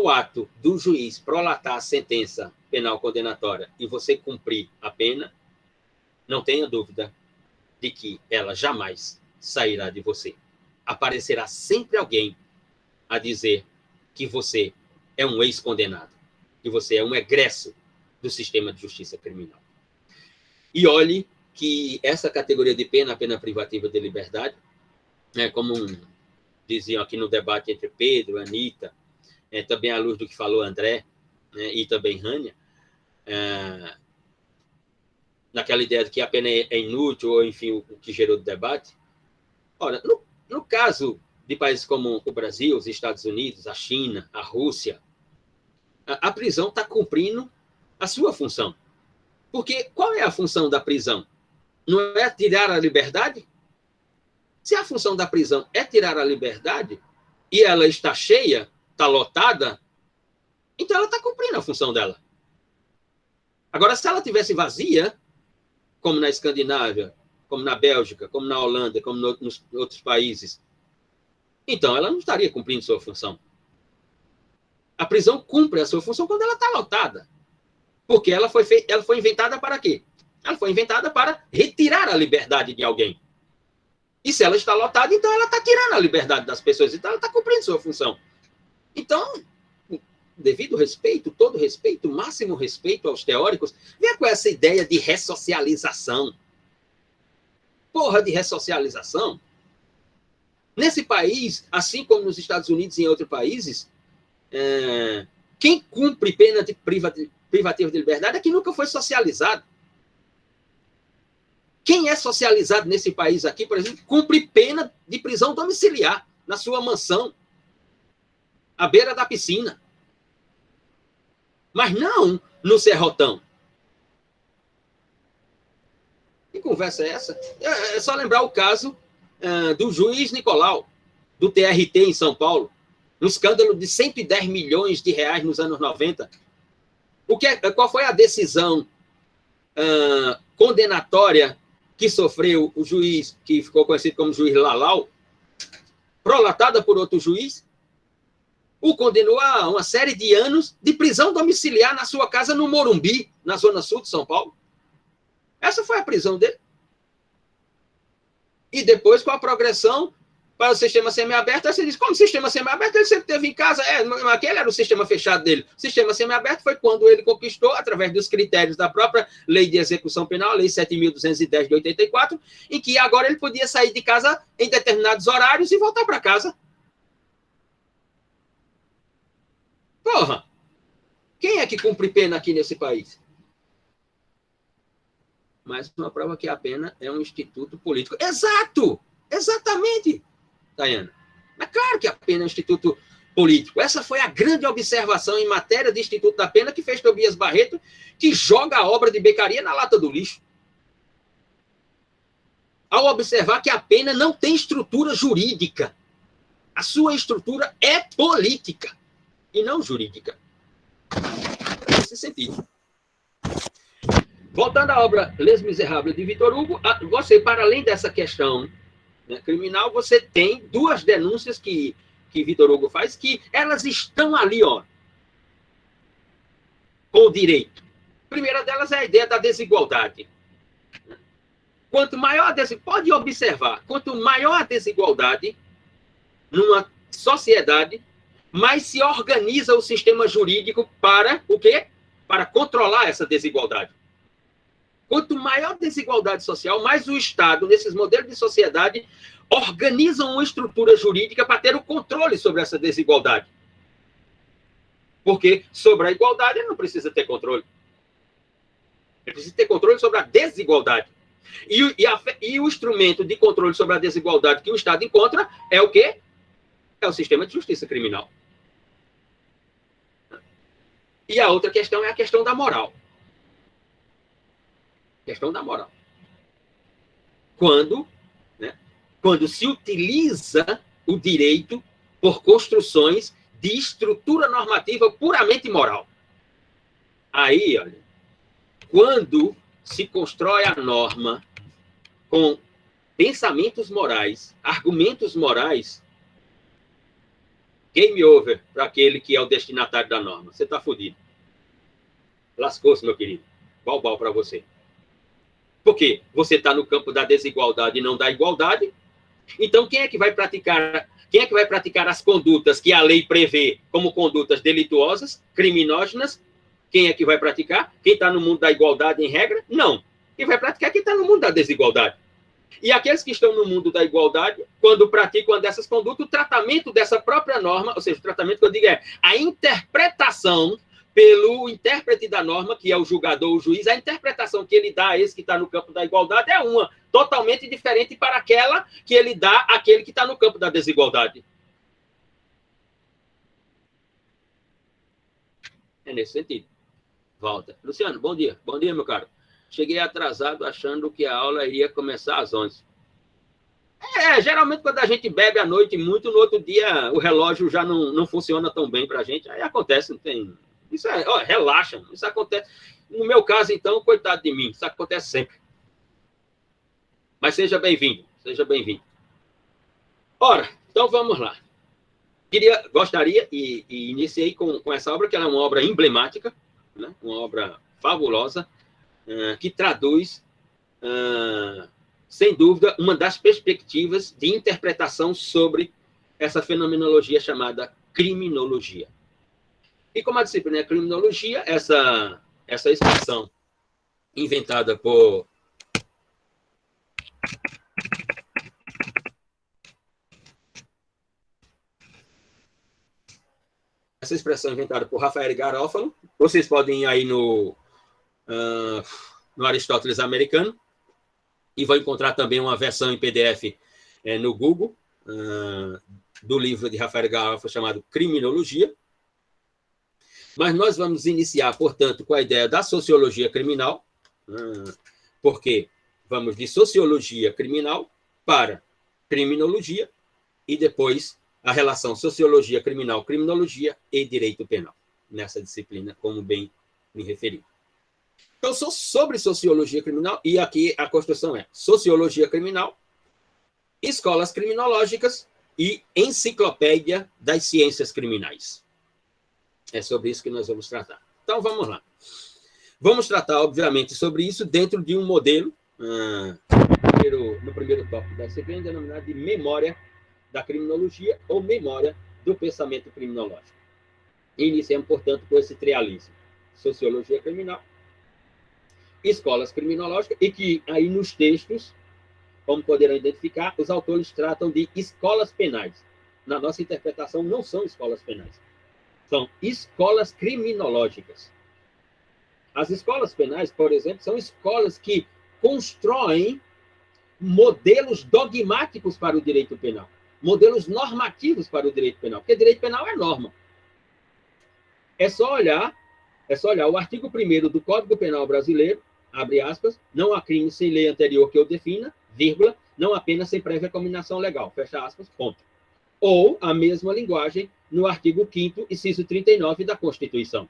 ato do juiz prolatar a sentença penal condenatória e você cumprir a pena, não tenha dúvida de que ela jamais sairá de você. Aparecerá sempre alguém a dizer que você é um ex-condenado, que você é um egresso do sistema de justiça criminal. E olhe que essa categoria de pena, a pena privativa de liberdade, como diziam aqui no debate entre Pedro, Anita, também à luz do que falou André, e também Rânia, naquela ideia de que a pena é inútil, ou enfim, o que gerou o debate. Ora, no caso de países como o Brasil, os Estados Unidos, a China, a Rússia, a prisão está cumprindo a sua função. Porque qual é a função da prisão? Não é tirar a liberdade? Se a função da prisão é tirar a liberdade, e ela está cheia, está lotada, então ela está cumprindo a função dela. Agora, se ela tivesse vazia, como na Escandinávia, como na Bélgica, como na Holanda, como nos outros países, então ela não estaria cumprindo sua função. A prisão cumpre a sua função quando ela está lotada. Porque ela foi inventada para quê? Ela foi inventada para retirar a liberdade de alguém. E se ela está lotada, então ela está tirando a liberdade das pessoas. Então ela está cumprindo sua função. Então, devido respeito, todo respeito, máximo respeito aos teóricos, venha com essa ideia de ressocialização. Porra de ressocialização. Nesse país, assim como nos Estados Unidos e em outros países, quem cumpre pena de privativa de liberdade é quem nunca foi socializado. Quem é socializado nesse país aqui, por exemplo, cumpre pena de prisão domiciliar na sua mansão, à beira da piscina. Mas não no serrotão. Que conversa é essa? É só lembrar o caso do juiz Nicolau, do TRT em São Paulo, no escândalo de 110 milhões de reais nos anos 90. Qual foi a decisão condenatória que sofreu o juiz, que ficou conhecido como juiz Lalau, prolatada por outro juiz? O condenou a uma série de anos de prisão domiciliar na sua casa no Morumbi, na zona sul de São Paulo. Essa foi a prisão dele. E depois, com a progressão para o sistema semiaberto, aí você diz, como sistema semiaberto, ele sempre teve em casa. Aquele era o sistema fechado dele. O sistema semiaberto foi quando ele conquistou, através dos critérios da própria Lei de Execução Penal, a Lei 7.210 de 84, em que agora ele podia sair de casa em determinados horários e voltar para casa. Porra! Quem é que cumpre pena aqui nesse país? Mais uma prova que a pena é um instituto político. Exato! Exatamente, Dayana. Mas claro que a pena é um instituto político. Essa foi a grande observação em matéria de Instituto da Pena que fez Tobias Barreto, que joga a obra de Beccaria na lata do lixo. Ao observar que a pena não tem estrutura jurídica. A sua estrutura é política e não jurídica. Nesse sentido. Voltando à obra Les Misérables de Victor Hugo, você, para além dessa questão, né, criminal, você tem duas denúncias que Victor Hugo faz, que elas estão ali, ó, com o direito. A primeira delas é a ideia da desigualdade. Quanto maior a desigualdade, pode observar, quanto maior a desigualdade numa sociedade, mais se organiza o sistema jurídico para o quê? Para controlar essa desigualdade. Quanto maior a desigualdade social, mais o Estado, nesses modelos de sociedade, organizam uma estrutura jurídica para ter o controle sobre essa desigualdade. Porque sobre a igualdade ele não precisa ter controle. Ele precisa ter controle sobre a desigualdade. E o instrumento de controle sobre a desigualdade que o Estado encontra é o quê? É o sistema de justiça criminal. E a outra questão é a questão da moral. Questão da moral. Quando se utiliza o direito por construções de estrutura normativa puramente moral. Aí, olha, quando se constrói a norma com pensamentos morais, argumentos morais, game over para aquele que é o destinatário da norma. Você está fodido. Lascou-se, meu querido. Bal para você. Porque você está no campo da desigualdade e não da igualdade. Então, quem é que vai praticar as condutas que a lei prevê como condutas delituosas, criminógenas? Quem é que vai praticar? Quem está no mundo da igualdade em regra? Não. Quem vai praticar é quem está no mundo da desigualdade. E aqueles que estão no mundo da igualdade, quando praticam uma dessas condutas, o tratamento dessa própria norma, ou seja, o tratamento que eu digo é a interpretação pelo intérprete da norma, que é o julgador, o juiz, a interpretação que ele dá a esse que está no campo da igualdade é uma totalmente diferente para aquela que ele dá àquele que está no campo da desigualdade. É nesse sentido. Volta. Luciano, bom dia. Bom dia, meu caro. Cheguei atrasado achando que a aula iria começar às 11. Geralmente quando a gente bebe à noite muito, no outro dia o relógio já não funciona tão bem para a gente. Aí acontece, não tem... Isso relaxa, isso acontece. No meu caso, então, coitado de mim, isso acontece sempre. Mas seja bem-vindo, seja bem-vindo. Ora, então vamos lá. Gostaria, e iniciei com essa obra, que ela é uma obra emblemática, né? Uma obra fabulosa, que traduz, sem dúvida, uma das perspectivas de interpretação sobre essa fenomenologia chamada criminologia. E como a disciplina é criminologia, essa expressão inventada por Rafael Garofalo, vocês podem ir aí no Aristóteles americano e vão encontrar também uma versão em PDF no Google do livro de Rafael Garofalo chamado Criminologia. Mas nós vamos iniciar, portanto, com a ideia da sociologia criminal, porque vamos de sociologia criminal para criminologia e depois a relação sociologia criminal, criminologia e direito penal, nessa disciplina, como bem me referi. Então, sobre sociologia criminal, e aqui a construção é sociologia criminal, escolas criminológicas e enciclopédia das ciências criminais. É sobre isso que nós vamos tratar. Então, vamos lá. Vamos tratar, obviamente, sobre isso dentro de um modelo, no primeiro tópico da disciplina, denominado de memória da criminologia ou memória do pensamento criminológico. Iniciamos, portanto, com esse trialismo. Sociologia criminal, escolas criminológicas, e que aí nos textos, como poderão identificar, os autores tratam de escolas penais. Na nossa interpretação, não são escolas penais. São escolas criminológicas. As escolas penais, por exemplo, são escolas que constroem modelos dogmáticos para o direito penal, modelos normativos para o direito penal, porque direito penal é norma. É só olhar o artigo 1º do Código Penal Brasileiro, abre aspas, não há crime sem lei anterior que o defina, vírgula, não há pena sem prévia cominação legal, fecha aspas, ponto. Ou a mesma linguagem no artigo 5º, inciso 39 da Constituição,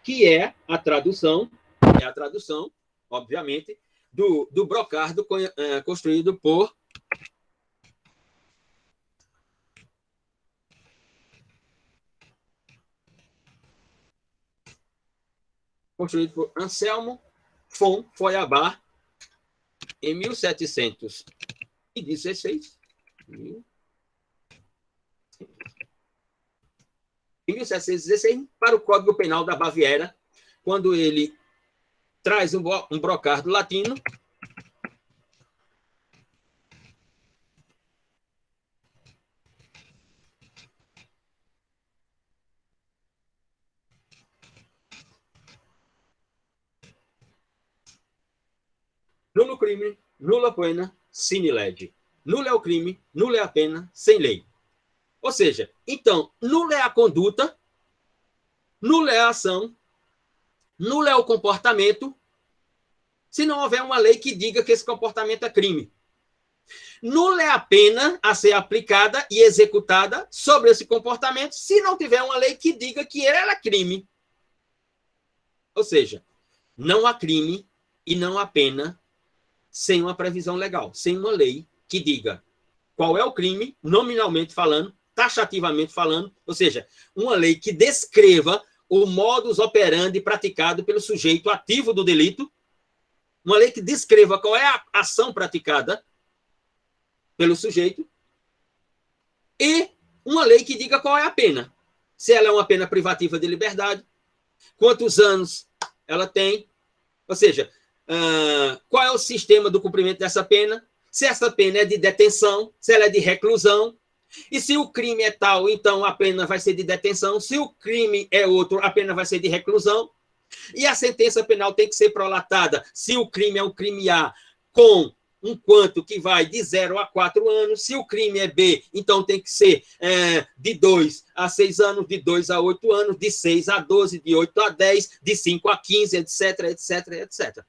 que é a tradução, obviamente, do brocardo construído por Anselmo von Feuerbach em 1716. Em 1716, para o Código Penal da Baviera, quando ele traz um brocardo latino, nulo crime, nulla pena, sine lege. Nulo é o crime, nula é a pena, sem lei. Ou seja, então, nula é a conduta, nula é a ação, nulo é o comportamento, se não houver uma lei que diga que esse comportamento é crime. Nula é a pena a ser aplicada e executada sobre esse comportamento, se não tiver uma lei que diga que ela é crime. Ou seja, não há crime e não há pena sem uma previsão legal, sem uma lei que diga qual é o crime, nominalmente falando, taxativamente falando, ou seja, uma lei que descreva o modus operandi praticado pelo sujeito ativo do delito, uma lei que descreva qual é a ação praticada pelo sujeito, e uma lei que diga qual é a pena. Se ela é uma pena privativa de liberdade, quantos anos ela tem, ou seja, qual é o sistema do cumprimento dessa pena, se essa pena é de detenção, se ela é de reclusão, e se o crime é tal, então a pena vai ser de detenção, se o crime é outro, a pena vai ser de reclusão, e a sentença penal tem que ser prolatada, se o crime é um crime A, com um quanto que vai de 0 a 4 anos, se o crime é B, então tem que ser de 2 a 6 anos, de 2 a 8 anos, de 6 a 12, de 8 a 10, de 5 a 15, etc, etc, etc.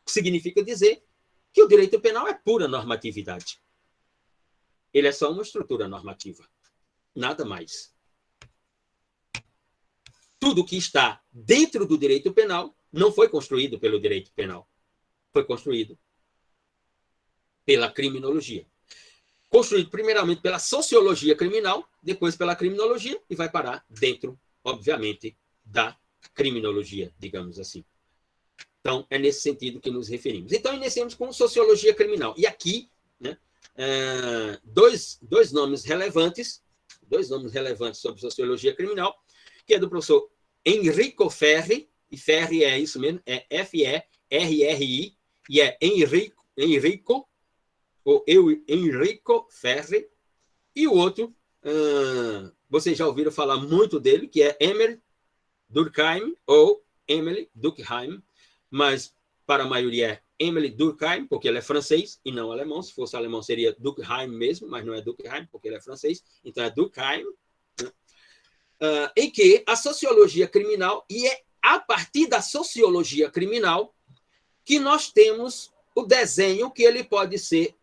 Significa dizer que o direito penal é pura normatividade. Ele é só uma estrutura normativa. Nada mais. Tudo que está dentro do direito penal não foi construído pelo direito penal. Foi construído pela criminologia. Construído primeiramente pela sociologia criminal, depois pela criminologia, e vai parar dentro, obviamente, da criminologia, digamos assim. Então, é nesse sentido que nos referimos. Então, iniciamos com sociologia criminal. E aqui, né, dois nomes relevantes sobre sociologia criminal, que é do professor Enrico Ferri, e Ferri é isso mesmo, é F-E-R-R-I, e é Enrico Ferri, e o outro, vocês já ouviram falar muito dele, que é Emile Durkheim, ou Emile Durkheim, mas para a maioria é Emile Durkheim, porque ele é francês e não alemão. Se fosse alemão, seria Durkheim mesmo, mas não é Durkheim, porque ele é francês. Então, é Durkheim. Em que a sociologia criminal, e é a partir da sociologia criminal que nós temos o desenho que ele pode ser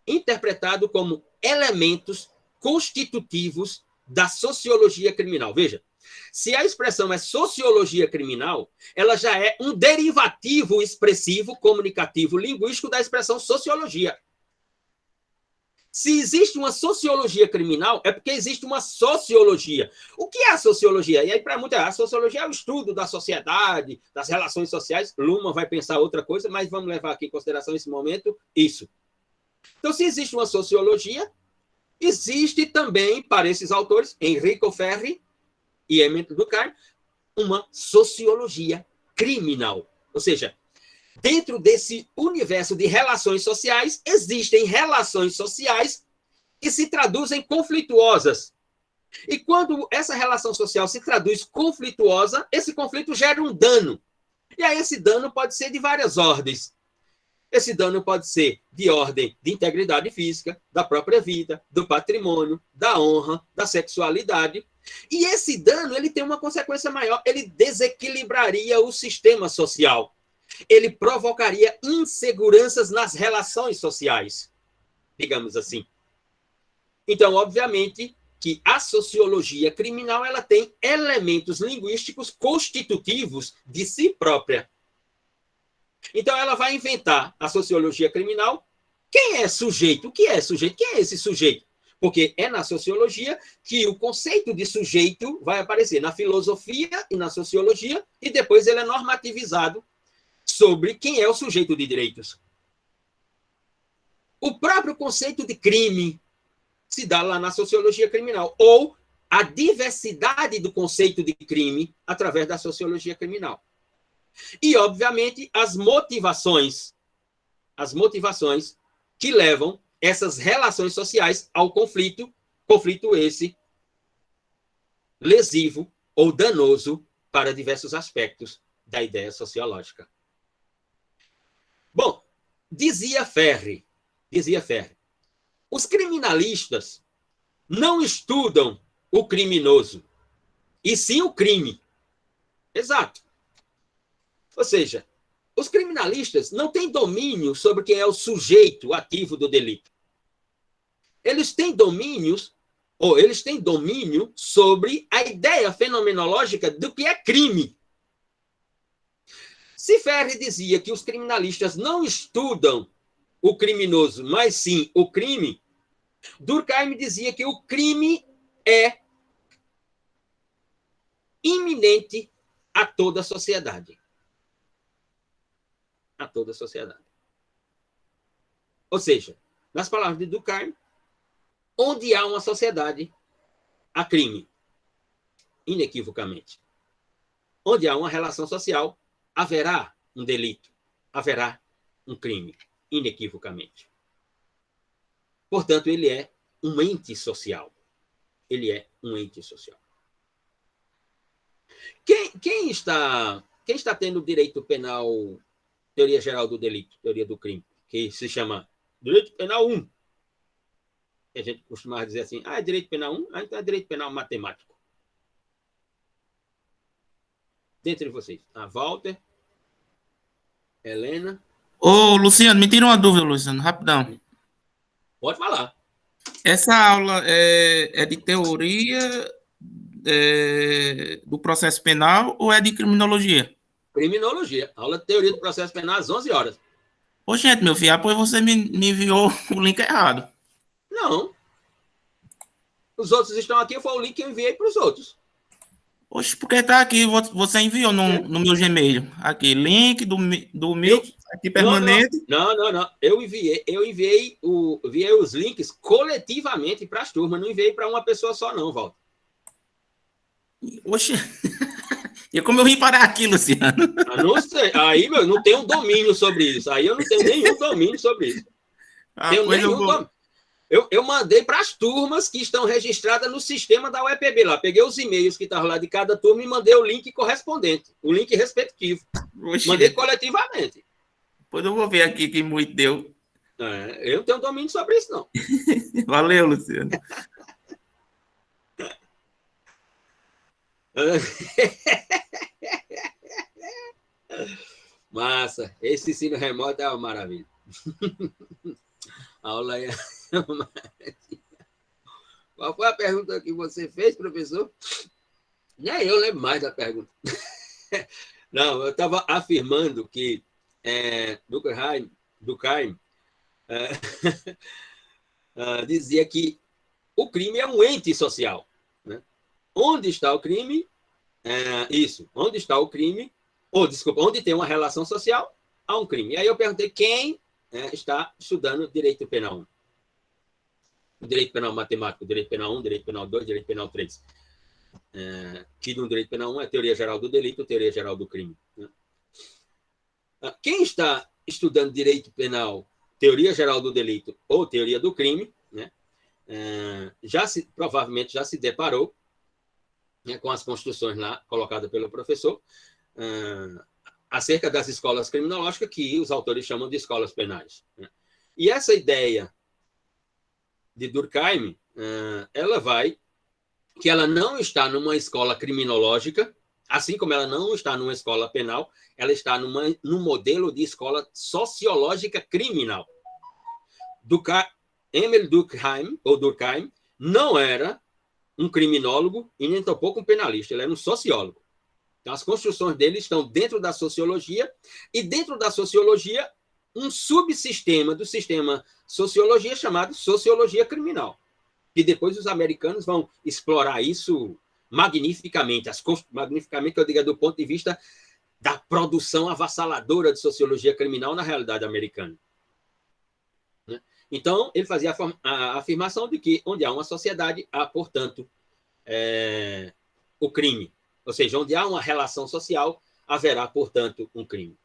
interpretado como elementos constitutivos da sociologia criminal. Veja, se a expressão é sociologia criminal, ela já é um derivativo expressivo, comunicativo, linguístico da expressão sociologia. Se existe uma sociologia criminal, é porque existe uma sociologia. O que é a sociologia? E aí, para muita, a sociologia é o estudo da sociedade, das relações sociais. Luhmann vai pensar outra coisa, mas vamos levar aqui em consideração nesse momento isso. Então, se existe uma sociologia, existe também, para esses autores, Enrico Ferri e Emile Durkheim, uma sociologia criminal. Ou seja, dentro desse universo de relações sociais, existem relações sociais que se traduzem conflituosas. E quando essa relação social se traduz conflituosa, esse conflito gera um dano. E aí esse dano pode ser de várias ordens. Esse dano pode ser de ordem de integridade física, da própria vida, do patrimônio, da honra, da sexualidade. E esse dano, ele tem uma consequência maior, ele desequilibraria o sistema social. Ele provocaria inseguranças nas relações sociais, digamos assim. Então, obviamente, que a sociologia criminal ela tem elementos linguísticos constitutivos de si própria. Então, ela vai inventar a sociologia criminal. Quem é sujeito? O que é sujeito? Quem é esse sujeito? Porque é na sociologia que o conceito de sujeito vai aparecer na filosofia e na sociologia, e depois ele é normativizado sobre quem é o sujeito de direitos. O próprio conceito de crime se dá lá na sociologia criminal, ou a diversidade do conceito de crime através da sociologia criminal. E, obviamente, as motivações que levam essas relações sociais ao conflito esse lesivo ou danoso para diversos aspectos da ideia sociológica. Bom, dizia Ferri, os criminalistas não estudam o criminoso, e sim o crime. Exato. Ou seja, os criminalistas não têm domínio sobre quem é o sujeito ativo do delito. Eles têm domínio sobre a ideia fenomenológica do que é crime. Se Ferri dizia que os criminalistas não estudam o criminoso, mas sim o crime, Durkheim dizia que o crime é iminente a toda a sociedade. A toda a sociedade. Ou seja, nas palavras de Durkheim, onde há uma sociedade, há crime, inequivocamente. Onde há uma relação social, haverá um delito, haverá um crime, inequivocamente. Portanto, ele é um ente social. Ele é um ente social. Quem está tendo direito penal, teoria geral do delito, teoria do crime, que se chama direito penal 1? A gente costumava dizer assim, é direito penal 1? Então é direito penal matemático. Dentre vocês, a Walter, Helena. Ô, Luciano, me tira uma dúvida, Luciano, rapidão. Pode falar. Essa aula é de teoria do processo penal ou é de criminologia? Criminologia. Aula de teoria do processo penal às 11 horas. Ô, gente, meu filho, pois você me enviou o link errado. Não. Os outros estão aqui, foi o link que eu enviei para os outros. Oxe, porque tá aqui, você enviou no meu Gmail. Aqui, link do Meet, aqui permanente. Não. Eu enviei os links coletivamente para as turmas, não enviei para uma pessoa só, não, Walter. Oxe, e como eu vim parar aqui, Luciano? Não sei. Aí, meu, não tenho domínio sobre isso. Aí eu não tenho nenhum domínio sobre isso. Eu mandei para as turmas que estão registradas no sistema da UEPB lá. Peguei os e-mails que estavam lá de cada turma e mandei o link correspondente, o link respectivo. Oxi. Mandei coletivamente. Depois eu vou ver aqui que muito deu. Eu não tenho domínio sobre isso, não. Valeu, Luciano. Massa. Esse ensino remoto é uma maravilha. A aula é... Qual foi a pergunta que você fez, professor? Nem eu lembro mais da pergunta. Não, eu estava afirmando que Durkheim dizia que o crime é um ente social. Né? Onde está o crime? Onde está o crime? Onde tem uma relação social, há um crime. E aí eu perguntei quem está estudando direito penal 1. Direito penal matemático, direito penal 1, direito penal 2, direito penal 3. Que no direito penal 1 é teoria geral do delito, teoria geral do crime. Né? Quem está estudando direito penal, teoria geral do delito ou teoria do crime, né, provavelmente já se deparou, né, com as construções lá colocadas pelo professor, acerca das escolas criminológicas, que os autores chamam de escolas penais, né? E essa ideia de Durkheim, que ela não está numa escola criminológica, assim como ela não está numa escola penal, ela está num modelo de escola sociológica criminal. Emil Durkheim, não era um criminólogo e nem tampouco um penalista, ele era um sociólogo. Então, as construções dele estão dentro da sociologia, e dentro da sociologia, um subsistema do sistema sociologia chamado sociologia criminal. E depois os americanos vão explorar isso magnificamente. Magnificamente, eu digo, do ponto de vista da produção avassaladora de sociologia criminal na realidade americana. Então, ele fazia a afirmação de que onde há uma sociedade, há, portanto, o crime. Ou seja, onde há uma relação social, haverá, portanto, um crime.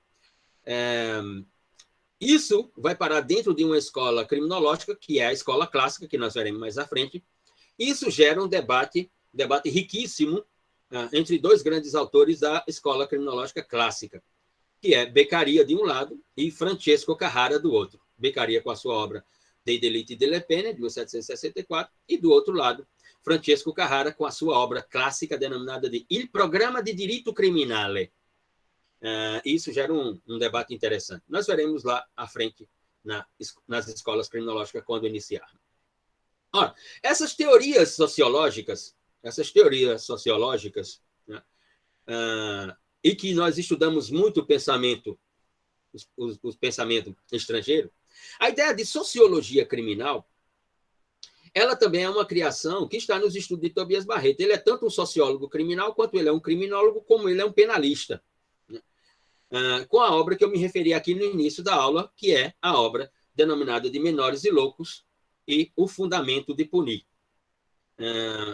Isso vai parar dentro de uma escola criminológica, que é a escola clássica, que nós veremos mais à frente. Isso gera um debate riquíssimo entre dois grandes autores da escola criminológica clássica, que é Beccaria, de um lado, e Francesco Carrara, do outro. Beccaria com a sua obra Dei delitti delle pene, de 1764, e do outro lado, Francesco Carrara com a sua obra clássica denominada de Il Programma di Diritto Criminale. Isso gera um debate interessante. Nós veremos lá à frente nas escolas criminológicas quando iniciar. Ora, essas teorias sociológicas, né, e que nós estudamos muito o pensamento estrangeiro, a ideia de sociologia criminal, ela também é uma criação que está nos estudos de Tobias Barreto. Ele é tanto um sociólogo criminal, quanto ele é um criminólogo, como ele é um penalista. Com a obra que eu me referi aqui no início da aula, que é a obra denominada de Menores e Loucos e o Fundamento de Punir.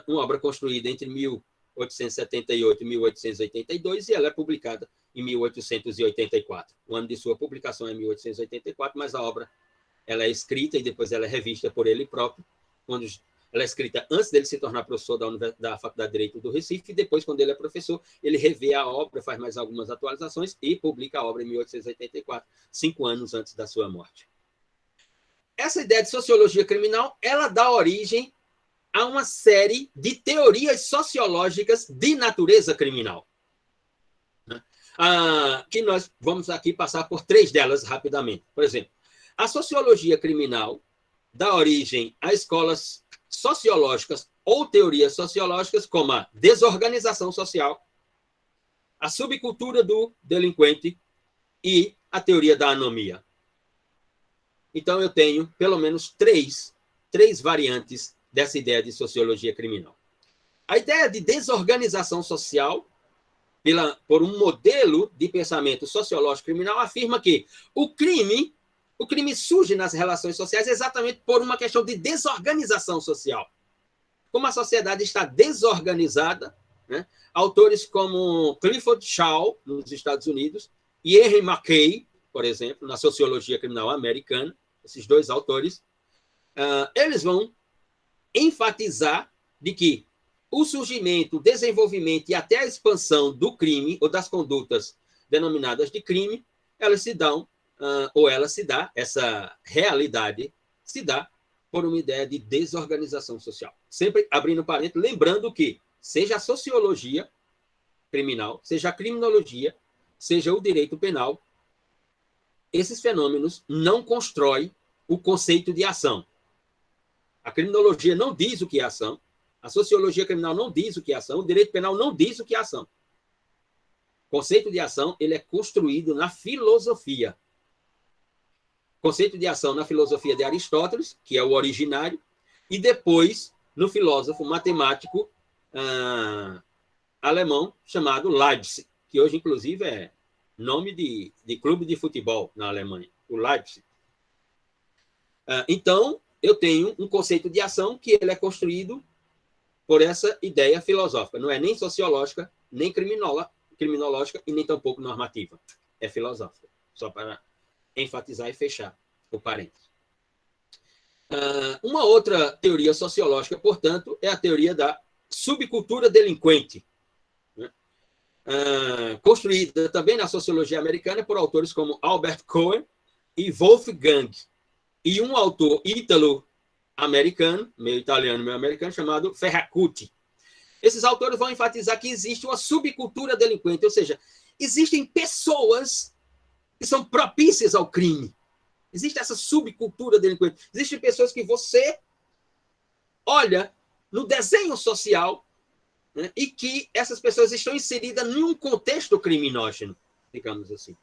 Uma obra construída entre 1878 e 1882, e ela é publicada em 1884. O ano de sua publicação é 1884, mas a obra ela é escrita e depois ela é revista por ele próprio, quando ela é escrita antes dele se tornar professor da Faculdade de Direito do Recife, e depois, quando ele é professor, ele revê a obra, faz mais algumas atualizações e publica a obra em 1884, 5 anos antes da sua morte. Essa ideia de sociologia criminal, ela dá origem a uma série de teorias sociológicas de natureza criminal, que nós vamos aqui passar por 3 delas rapidamente. Por exemplo, a sociologia criminal dá origem a escolas sociológicas ou teorias sociológicas como a desorganização social, a subcultura do delinquente e a teoria da anomia. Então, eu tenho pelo menos três variantes dessa ideia de sociologia criminal. A ideia de desorganização social, por um modelo de pensamento sociológico criminal, afirma que o crime surge nas relações sociais exatamente por uma questão de desorganização social. Como a sociedade está desorganizada, né, autores como Clifford Shaw, nos Estados Unidos, e Henry Mackay, por exemplo, na sociologia criminal americana, esses 2 autores, eles vão enfatizar de que o surgimento, o desenvolvimento e até a expansão do crime, ou das condutas denominadas de crime, elas se dão, essa realidade se dá por uma ideia de desorganização social. Sempre abrindo parênteses, lembrando que, seja a sociologia criminal, seja a criminologia, seja o direito penal, esses fenômenos não constroem o conceito de ação. A criminologia não diz o que é ação, a sociologia criminal não diz o que é ação, o direito penal não diz o que é ação. O conceito de ação ele é construído na filosofia. O conceito de ação na filosofia de Aristóteles, que é o originário, e depois no filósofo matemático alemão chamado Leibniz, que hoje, inclusive, é nome de clube de futebol na Alemanha, o Leipzig. Então, eu tenho um conceito de ação que ele é construído por essa ideia filosófica. Não é nem sociológica, nem criminológica e nem tampouco normativa. É filosófica. Só para enfatizar e fechar o parênteses. Uma outra teoria sociológica, portanto, é a teoria da subcultura delinquente, né? Construída também na sociologia americana por autores como Albert Cohen e Wolfgang, e um autor ítalo-americano, meio italiano, meio americano, chamado Ferracuti. Esses autores vão enfatizar que existe uma subcultura delinquente, ou seja, existem pessoas que são propícias ao crime. Existe essa subcultura delinquente. Existem pessoas que você olha no desenho social, né, e que essas pessoas estão inseridas em um contexto criminógeno, digamos assim.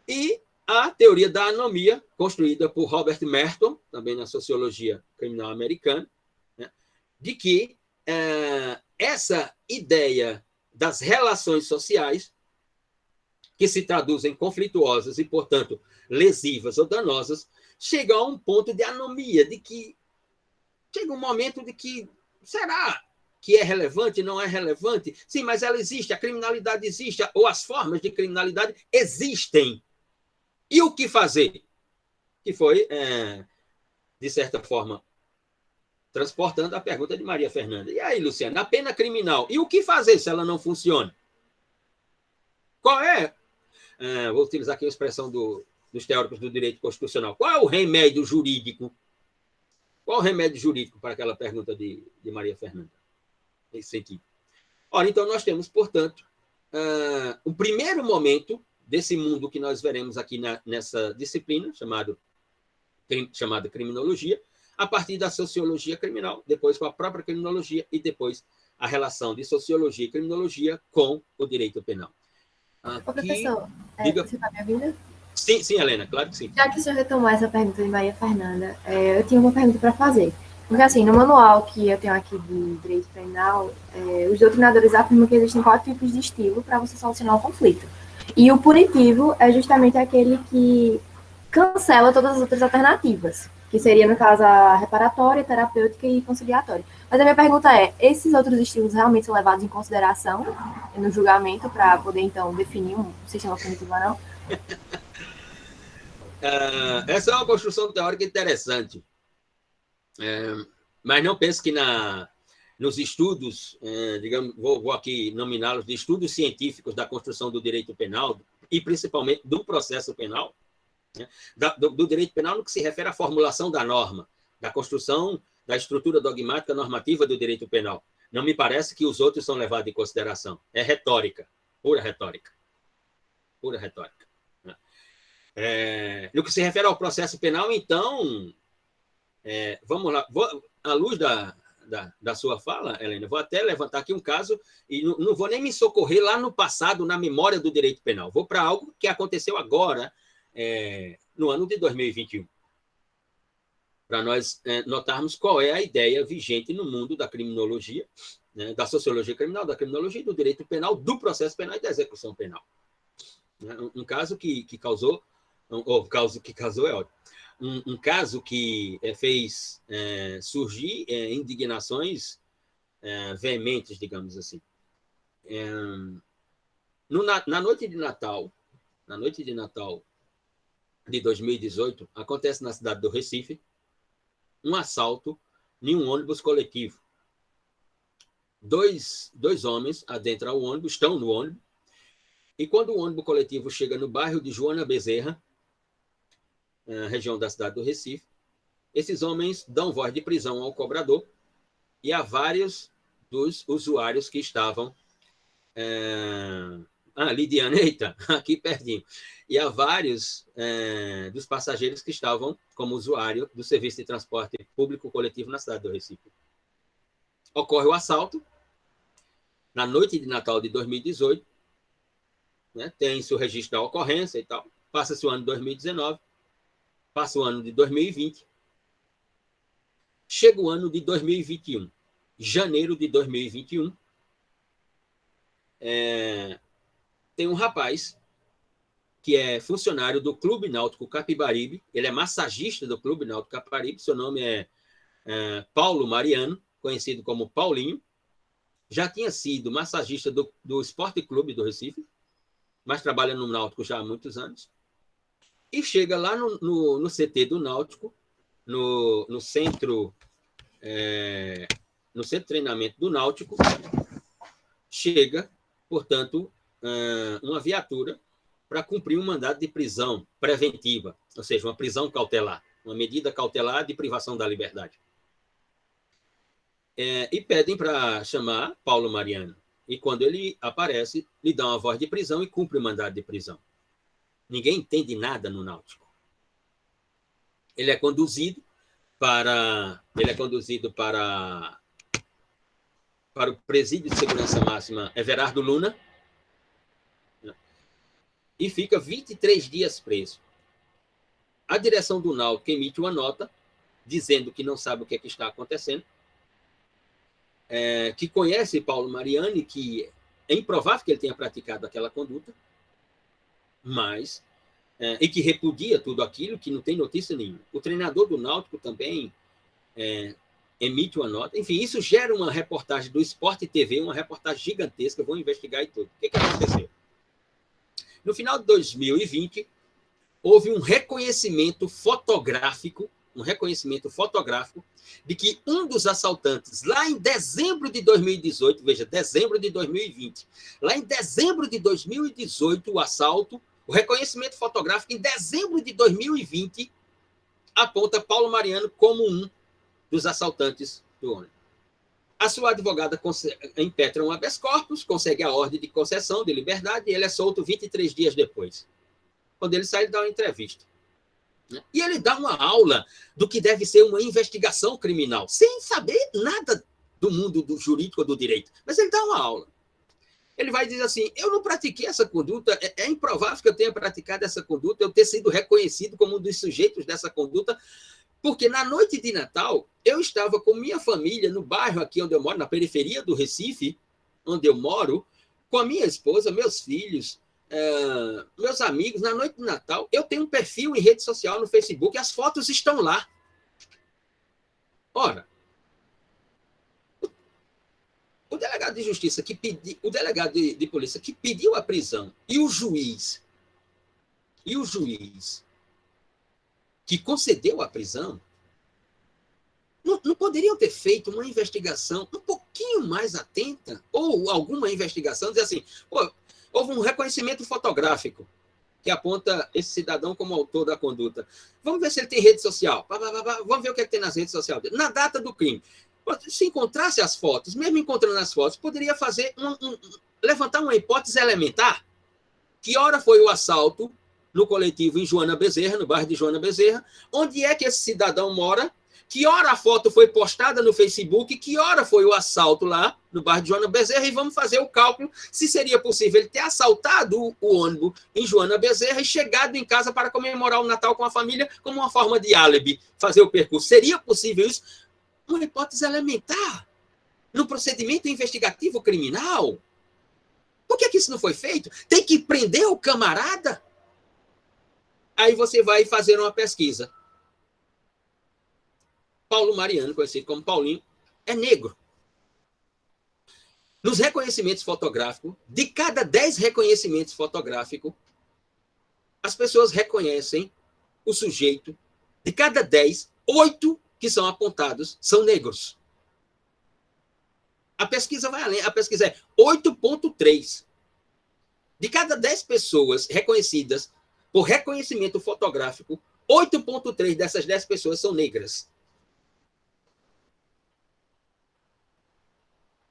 E a teoria da anomia, construída por Robert Merton, também na sociologia criminal americana, né, de que essa ideia das relações sociais, que se traduzem conflituosas e, portanto, lesivas ou danosas, chega a um ponto de anomia, de que chega um momento de que, será que é relevante, não é relevante? Sim, mas ela existe, a criminalidade existe, ou as formas de criminalidade existem. E o que fazer? Que foi, de certa forma, transportando a pergunta de Maria Fernanda. E aí, Luciana, a pena criminal, e o que fazer se ela não funciona? Qual é, vou utilizar aqui a expressão dos teóricos do direito constitucional, qual é o remédio jurídico? Qual o remédio jurídico para aquela pergunta de Maria Fernanda? Nesse sentido. Ora, então, nós temos, portanto, o primeiro momento desse mundo que nós veremos aqui nessa disciplina, chamada criminologia, a partir da sociologia criminal, depois com a própria criminologia e depois a relação de sociologia e criminologia com o direito penal. Ô, professor, você está me ouvindo? Sim, Helena, claro que sim. Já que o senhor retomou essa pergunta de Maria Fernanda, eu tinha uma pergunta para fazer. Porque, assim, no manual que eu tenho aqui de direito penal, os doutrinadores afirmam que existem 4 tipos de estilo para você solucionar o conflito. E o punitivo é justamente aquele que cancela todas as outras alternativas, que seria, no caso, a reparatória, terapêutica e conciliatória. Mas a minha pergunta é, esses outros estilos realmente são levados em consideração no julgamento para poder, então, definir um sistema punitivo ou não? Essa é uma construção teórica interessante. Mas não pense que nos estudos, digamos, vou aqui nominá-los de estudos científicos da construção do direito penal, e principalmente do processo penal, né, do direito penal no que se refere à formulação da norma, da construção da estrutura dogmática normativa do direito penal. Não me parece que os outros são levados em consideração. É retórica, pura retórica. Pura retórica. No que se refere ao processo penal, então, vamos lá, à luz da sua fala, Helena, vou até levantar aqui um caso e não vou nem me socorrer lá no passado, na memória do direito penal. Vou para algo que aconteceu agora, no ano de 2021, para nós notarmos qual é a ideia vigente no mundo da criminologia, né, da sociologia criminal, da criminologia, do direito penal, do processo penal e da execução penal. Um caso que causou, ou caso que causou é ótimo. Um caso que fez surgir indignações veementes, digamos assim. Na noite de Natal de 2018, acontece na cidade do Recife um assalto em um ônibus coletivo. Dois homens adentram o ônibus, estão no ônibus, e quando o ônibus coletivo chega no bairro de Joana Bezerra, região da cidade do Recife, esses homens dão voz de prisão ao cobrador e a vários dos usuários que estavam... Lidiane, eita, aqui pertinho. E a vários dos passageiros que estavam como usuário do serviço de transporte público coletivo na cidade do Recife. Ocorre o assalto na noite de Natal de 2018, né, tem-se o registro da ocorrência e tal, passa-se o ano de 2019, passa o ano de 2020, chega o ano de 2021, janeiro de 2021, tem um rapaz que é funcionário do Clube Náutico Capibaribe, ele é massagista do Clube Náutico Capibaribe, seu nome é Paulo Mariano, conhecido como Paulinho, já tinha sido massagista do Esporte Clube do Recife, mas trabalha no Náutico já há muitos anos, e chega lá no CT do Náutico, no centro de treinamento do Náutico, chega, portanto, uma viatura para cumprir um mandado de prisão preventiva, ou seja, uma prisão cautelar, uma medida cautelar de privação da liberdade. E pedem para chamar Paulo Mariano. E quando ele aparece, lhe dão uma voz de prisão e cumpre o mandado de prisão. Ninguém entende nada no Náutico. Ele é conduzido para o presídio de segurança máxima Everardo Luna e fica 23 dias preso. A direção do Náutico emite uma nota dizendo que não sabe o que está acontecendo, que conhece Paulo Mariani, que é improvável que ele tenha praticado aquela conduta, mas e que repudia tudo aquilo, que não tem notícia nenhuma. O treinador do Náutico também emite uma nota. Enfim, isso gera uma reportagem do Sport TV, uma reportagem gigantesca, vão investigar e tudo. O que aconteceu? No final de 2020, houve um reconhecimento fotográfico de que um dos assaltantes, lá em dezembro de 2018, veja, dezembro de 2020, lá em dezembro de 2018, o reconhecimento fotográfico em dezembro de 2020 aponta Paulo Mariano como um dos assaltantes do ônibus. A sua advogada impetra um habeas corpus, consegue a ordem de concessão de liberdade e ele é solto 23 dias depois. Quando ele sai, ele dá uma entrevista. E ele dá uma aula do que deve ser uma investigação criminal, sem saber nada do mundo do jurídico ou do direito. Mas ele dá uma aula. Ele vai dizer assim, eu não pratiquei essa conduta, é improvável que eu tenha praticado essa conduta, eu ter sido reconhecido como um dos sujeitos dessa conduta, porque na noite de Natal, eu estava com minha família no bairro aqui onde eu moro, na periferia do Recife, onde eu moro, com a minha esposa, meus filhos, meus amigos, na noite de Natal. Eu tenho um perfil em rede social no Facebook, as fotos estão lá. Ora, o delegado de justiça o delegado de polícia que pediu a prisão e o juiz que concedeu a prisão não poderiam ter feito uma investigação um pouquinho mais atenta, ou alguma investigação, dizer assim, houve um reconhecimento fotográfico que aponta esse cidadão como autor da conduta. Vamos ver se ele tem rede social. Vamos ver o que tem nas redes sociais dele. Na data do crime. Se encontrasse as fotos, mesmo encontrando as fotos, poderia fazer levantar uma hipótese elementar. Que hora foi o assalto no coletivo em Joana Bezerra, no bairro de Joana Bezerra? Onde é que esse cidadão mora? Que hora a foto foi postada no Facebook? Que hora foi o assalto lá no bairro de Joana Bezerra? E vamos fazer o cálculo se seria possível ele ter assaltado o ônibus em Joana Bezerra e chegado em casa para comemorar o Natal com a família como uma forma de álibi, fazer o percurso. Seria possível isso? Uma hipótese elementar no procedimento investigativo criminal. Por que isso não foi feito? Tem que prender o camarada? Aí você vai fazer uma pesquisa. Paulo Mariano, conhecido como Paulinho, é negro. Nos reconhecimentos fotográficos, de cada 10 reconhecimentos fotográficos, as pessoas reconhecem o sujeito. De cada 10, 8 que são apontados são negros. A pesquisa vai além. A pesquisa é 8,3. De cada 10 pessoas reconhecidas por reconhecimento fotográfico, 8,3 dessas 10 pessoas são negras.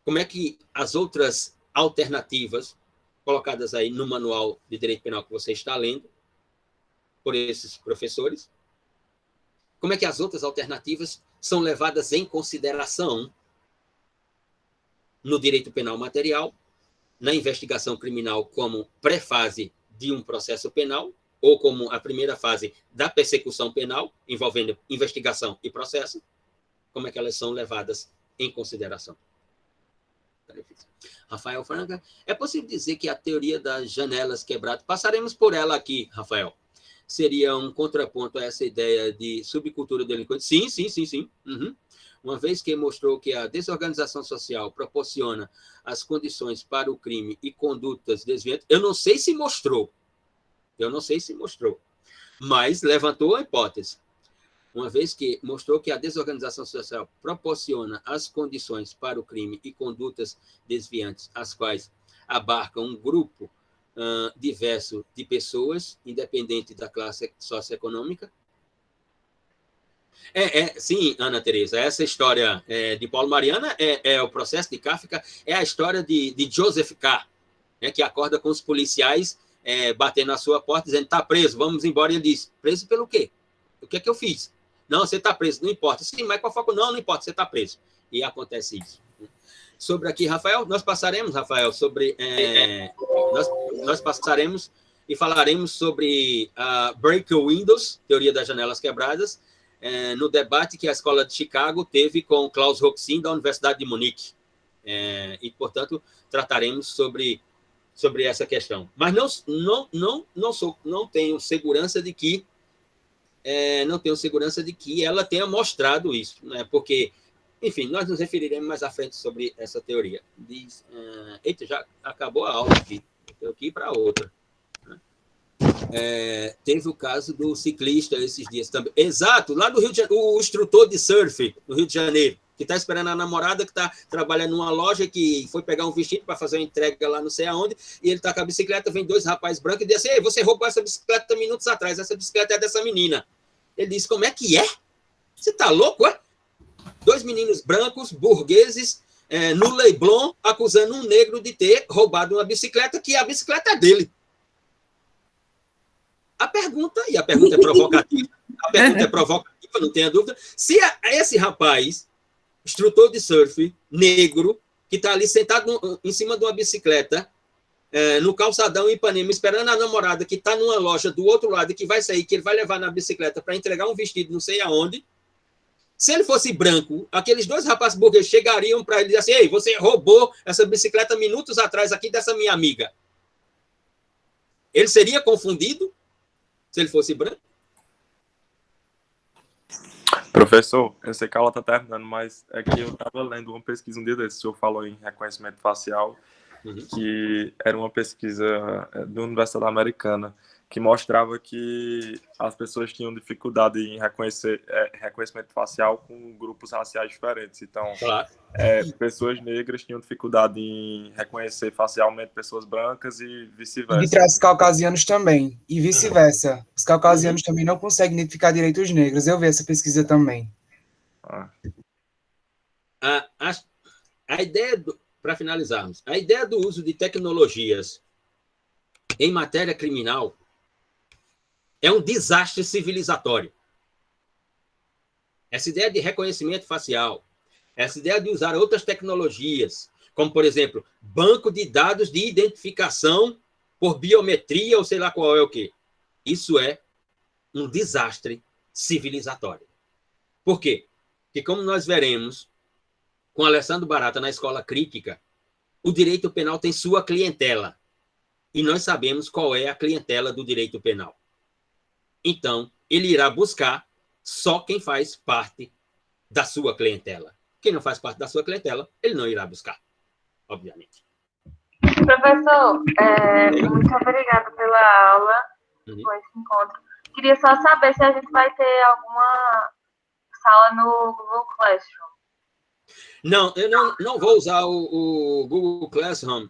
Como é que as outras alternativas colocadas aí no manual de direito penal que você está lendo, por esses professores, como é que as outras alternativas são levadas em consideração no direito penal material, na investigação criminal como pré-fase de um processo penal, ou como a primeira fase da persecução penal, envolvendo investigação e processo, como é que elas são levadas em consideração? Rafael Franca, é possível dizer que a teoria das janelas quebradas, passaremos por ela aqui, Rafael, seria um contraponto a essa ideia de subcultura delinquente? Sim. Uhum. Uma vez que mostrou que a desorganização social proporciona as condições para o crime e condutas desviantes, eu não sei se mostrou, mas levantou a hipótese. uma vez que mostrou que a desorganização social proporciona as condições para o crime e condutas desviantes, as quais abarcam um grupo diverso de pessoas, independente da classe socioeconômica. Sim, Ana Teresa, essa história de Paulo Mariana é o processo de Kafka, é a história de Joseph K., né, que acorda com os policiais batendo na sua porta, dizendo, está preso, vamos embora. E ele diz, preso pelo quê? O que é que eu fiz? Não, você está preso, não importa. Sim, mas qual foi? Não importa, você está preso. E acontece isso. Sobre aqui, Rafael, nós passaremos, Rafael, sobre... nós passaremos e falaremos sobre a Break Windows, teoria das janelas quebradas, no debate que a Escola de Chicago teve com Klaus Roxin, da Universidade de Munique. E, portanto, trataremos sobre essa questão. Mas não tenho segurança de que ela tenha mostrado isso, né? Porque, enfim, nós nos referiremos mais à frente sobre essa teoria. Eita, já acabou a aula aqui. Tenho que ir para outra. Teve o caso do ciclista esses dias também. Exato, lá do Rio de Janeiro, o instrutor de surf no Rio de Janeiro, que está esperando a namorada, que trabalha numa loja, que foi pegar um vestido para fazer uma entrega lá não sei aonde, e ele está com a bicicleta, vem 2 rapazes brancos e diz assim, ei, você roubou essa bicicleta minutos atrás, essa bicicleta é dessa menina. Ele diz, como é que é? Você está louco, é? 2 meninos brancos, burgueses, no Leblon, acusando um negro de ter roubado uma bicicleta, que a bicicleta é dele. A pergunta é provocativa, não tenha dúvida, se esse rapaz, instrutor de surf, negro, que está ali sentado em cima de uma bicicleta, no calçadão em Ipanema, esperando a namorada que está numa loja do outro lado, que vai sair, que ele vai levar na bicicleta para entregar um vestido não sei aonde, se ele fosse branco, aqueles 2 rapazes burgueses chegariam para ele e dizer assim, ei, você roubou essa bicicleta minutos atrás aqui dessa minha amiga. Ele seria confundido se ele fosse branco? Professor, eu sei que a aula está terminando, mas é que eu estava lendo uma pesquisa um dia desses, o senhor falou em reconhecimento facial, que era uma pesquisa da Universidade Americana, que mostrava que as pessoas tinham dificuldade em reconhecer reconhecimento facial com grupos raciais diferentes. Então, claro. Pessoas negras tinham dificuldade em reconhecer facialmente pessoas brancas e vice-versa. E de trás, os caucasianos também, e vice-versa. Os caucasianos também não conseguem identificar direito os negros. Eu vi essa pesquisa também. A ideia, para finalizarmos, a ideia do uso de tecnologias em matéria criminal é um desastre civilizatório. Essa ideia de reconhecimento facial, essa ideia de usar outras tecnologias, como, por exemplo, banco de dados de identificação por biometria, ou sei lá qual é o quê. Isso é um desastre civilizatório. Por quê? Porque, como nós veremos com Alessandro Barata na Escola Crítica, o direito penal tem sua clientela. E nós sabemos qual é a clientela do direito penal. Então, ele irá buscar só quem faz parte da sua clientela. Quem não faz parte da sua clientela, ele não irá buscar, obviamente. Professor, muito obrigada pela aula, por esse encontro. Queria só saber se a gente vai ter alguma sala no Google Classroom. Não, eu não vou usar o Google Classroom.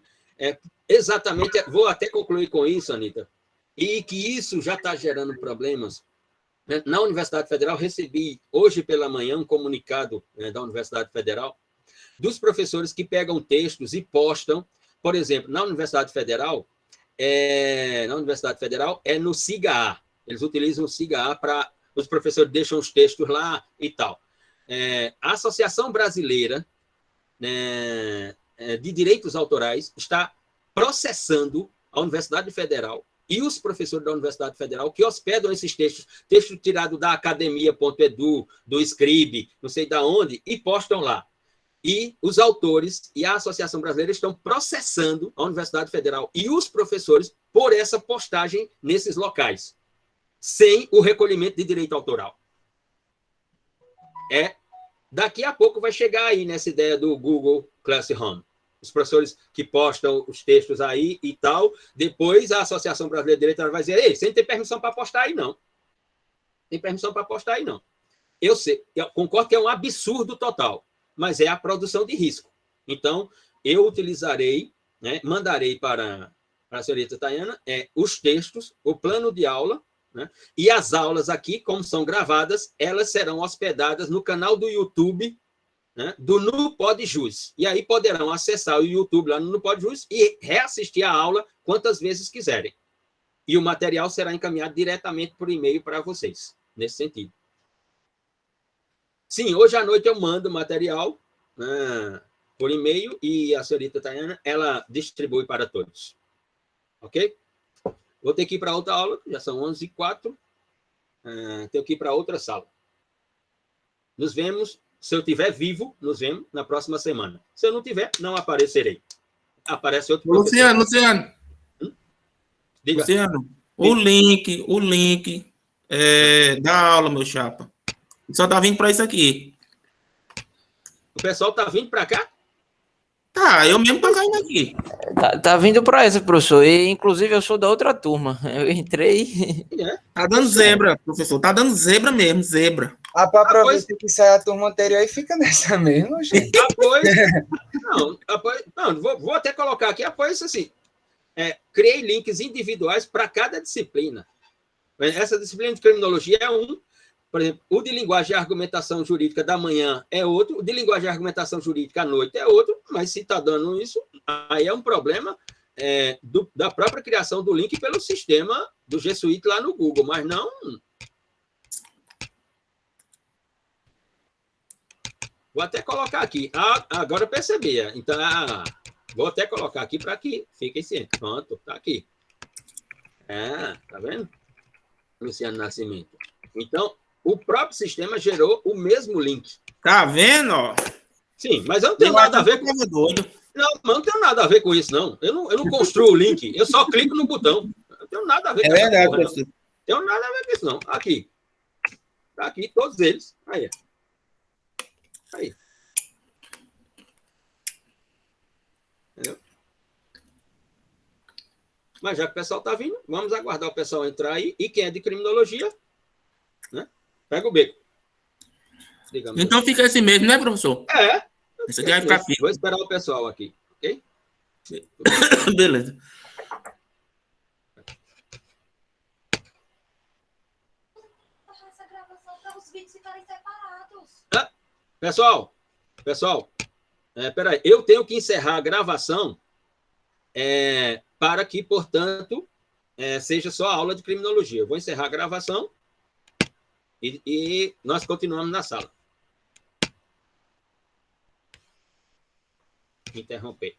Exatamente, vou até concluir com isso, Anita, e que isso já está gerando problemas. Na Universidade Federal, recebi hoje pela manhã um comunicado da Universidade Federal dos professores que pegam textos e postam, por exemplo, na Universidade Federal é no SIGA-A. Eles utilizam o SIGA-A para... Os professores deixam os textos lá e tal. A Associação Brasileira de Direitos Autorais está processando a Universidade Federal e os professores da Universidade Federal que hospedam esses textos tirados da academia.edu, do Scribe, não sei de onde, e postam lá. E os autores e a Associação Brasileira estão processando a Universidade Federal e os professores por essa postagem nesses locais, sem o recolhimento de direito autoral. Daqui a pouco vai chegar aí nessa ideia do Google Classroom. Os professores que postam os textos aí e tal, depois a Associação Brasileira de Direito vai dizer, ei, você não tem permissão para postar aí, não. Tem permissão para postar aí, não. eu sei, eu concordo que é um absurdo total, mas é a produção de risco. Então, eu utilizarei, né, mandarei para a senhorita Tayana os textos, o plano de aula, né, e as aulas aqui, como são gravadas, elas serão hospedadas no canal do YouTube, né, do NuPodJus. E aí poderão acessar o YouTube lá no NuPodJus e reassistir a aula quantas vezes quiserem. E o material será encaminhado diretamente por e-mail para vocês, nesse sentido. Sim, hoje à noite eu mando o material, né, por e-mail, e a senhorita Tayana, ela distribui para todos. Ok? Vou ter que ir para outra aula, já são 11h04. Tenho que ir para outra sala. Nos vemos, se eu estiver vivo, nos vemos na próxima semana. Se eu não tiver, não aparecerei. Aparece outro professor. Luciano. Diga. Luciano, o link da aula, meu chapa. Só tá vindo para isso aqui. O pessoal tá vindo para cá? Tá, eu mesmo tô caindo aqui. Tá vindo para essa, professor. E, inclusive, eu sou da outra turma. Eu entrei. Tá dando zebra, professor. Tá dando zebra mesmo, zebra. Aproveita que sai a turma anterior e fica nessa mesmo, gente. Vou até colocar aqui, após assim. Criei links individuais para cada disciplina. Essa disciplina de criminologia é um. Por exemplo, o de linguagem e argumentação jurídica da manhã é outro, o de linguagem e argumentação jurídica à noite é outro, mas se está dando isso, aí é um problema da própria criação do link pelo sistema do G Suite lá no Google, mas não... Vou até colocar aqui. Agora eu percebi. Então, vou até colocar aqui para que fiquem cientes. Pronto, está aqui. Tá vendo? Luciano Nascimento. Então, o próprio sistema gerou o mesmo link. Tá vendo? Sim, mas eu não tenho nada a ver com... Não tenho nada a ver com isso, não. Eu não construo o link, eu só clico no botão. Não tenho nada a ver com isso. É verdade, professor. Não tenho nada a ver com isso, não. Aqui. Tá aqui, todos eles. Aí. Entendeu? Mas já que o pessoal tá vindo, vamos aguardar o pessoal entrar aí. E quem é de criminologia, né? Pega o beco. Digamos então fica esse mesmo, né, professor? Isso aqui vai ficar fixo. Vou esperar o pessoal aqui, ok? Beleza. Essa gravação para os vídeos ficarem separados. Pessoal, peraí, eu tenho que encerrar a gravação para que, portanto, seja só a aula de criminologia. Eu vou encerrar a gravação e nós continuamos na sala. Interromper.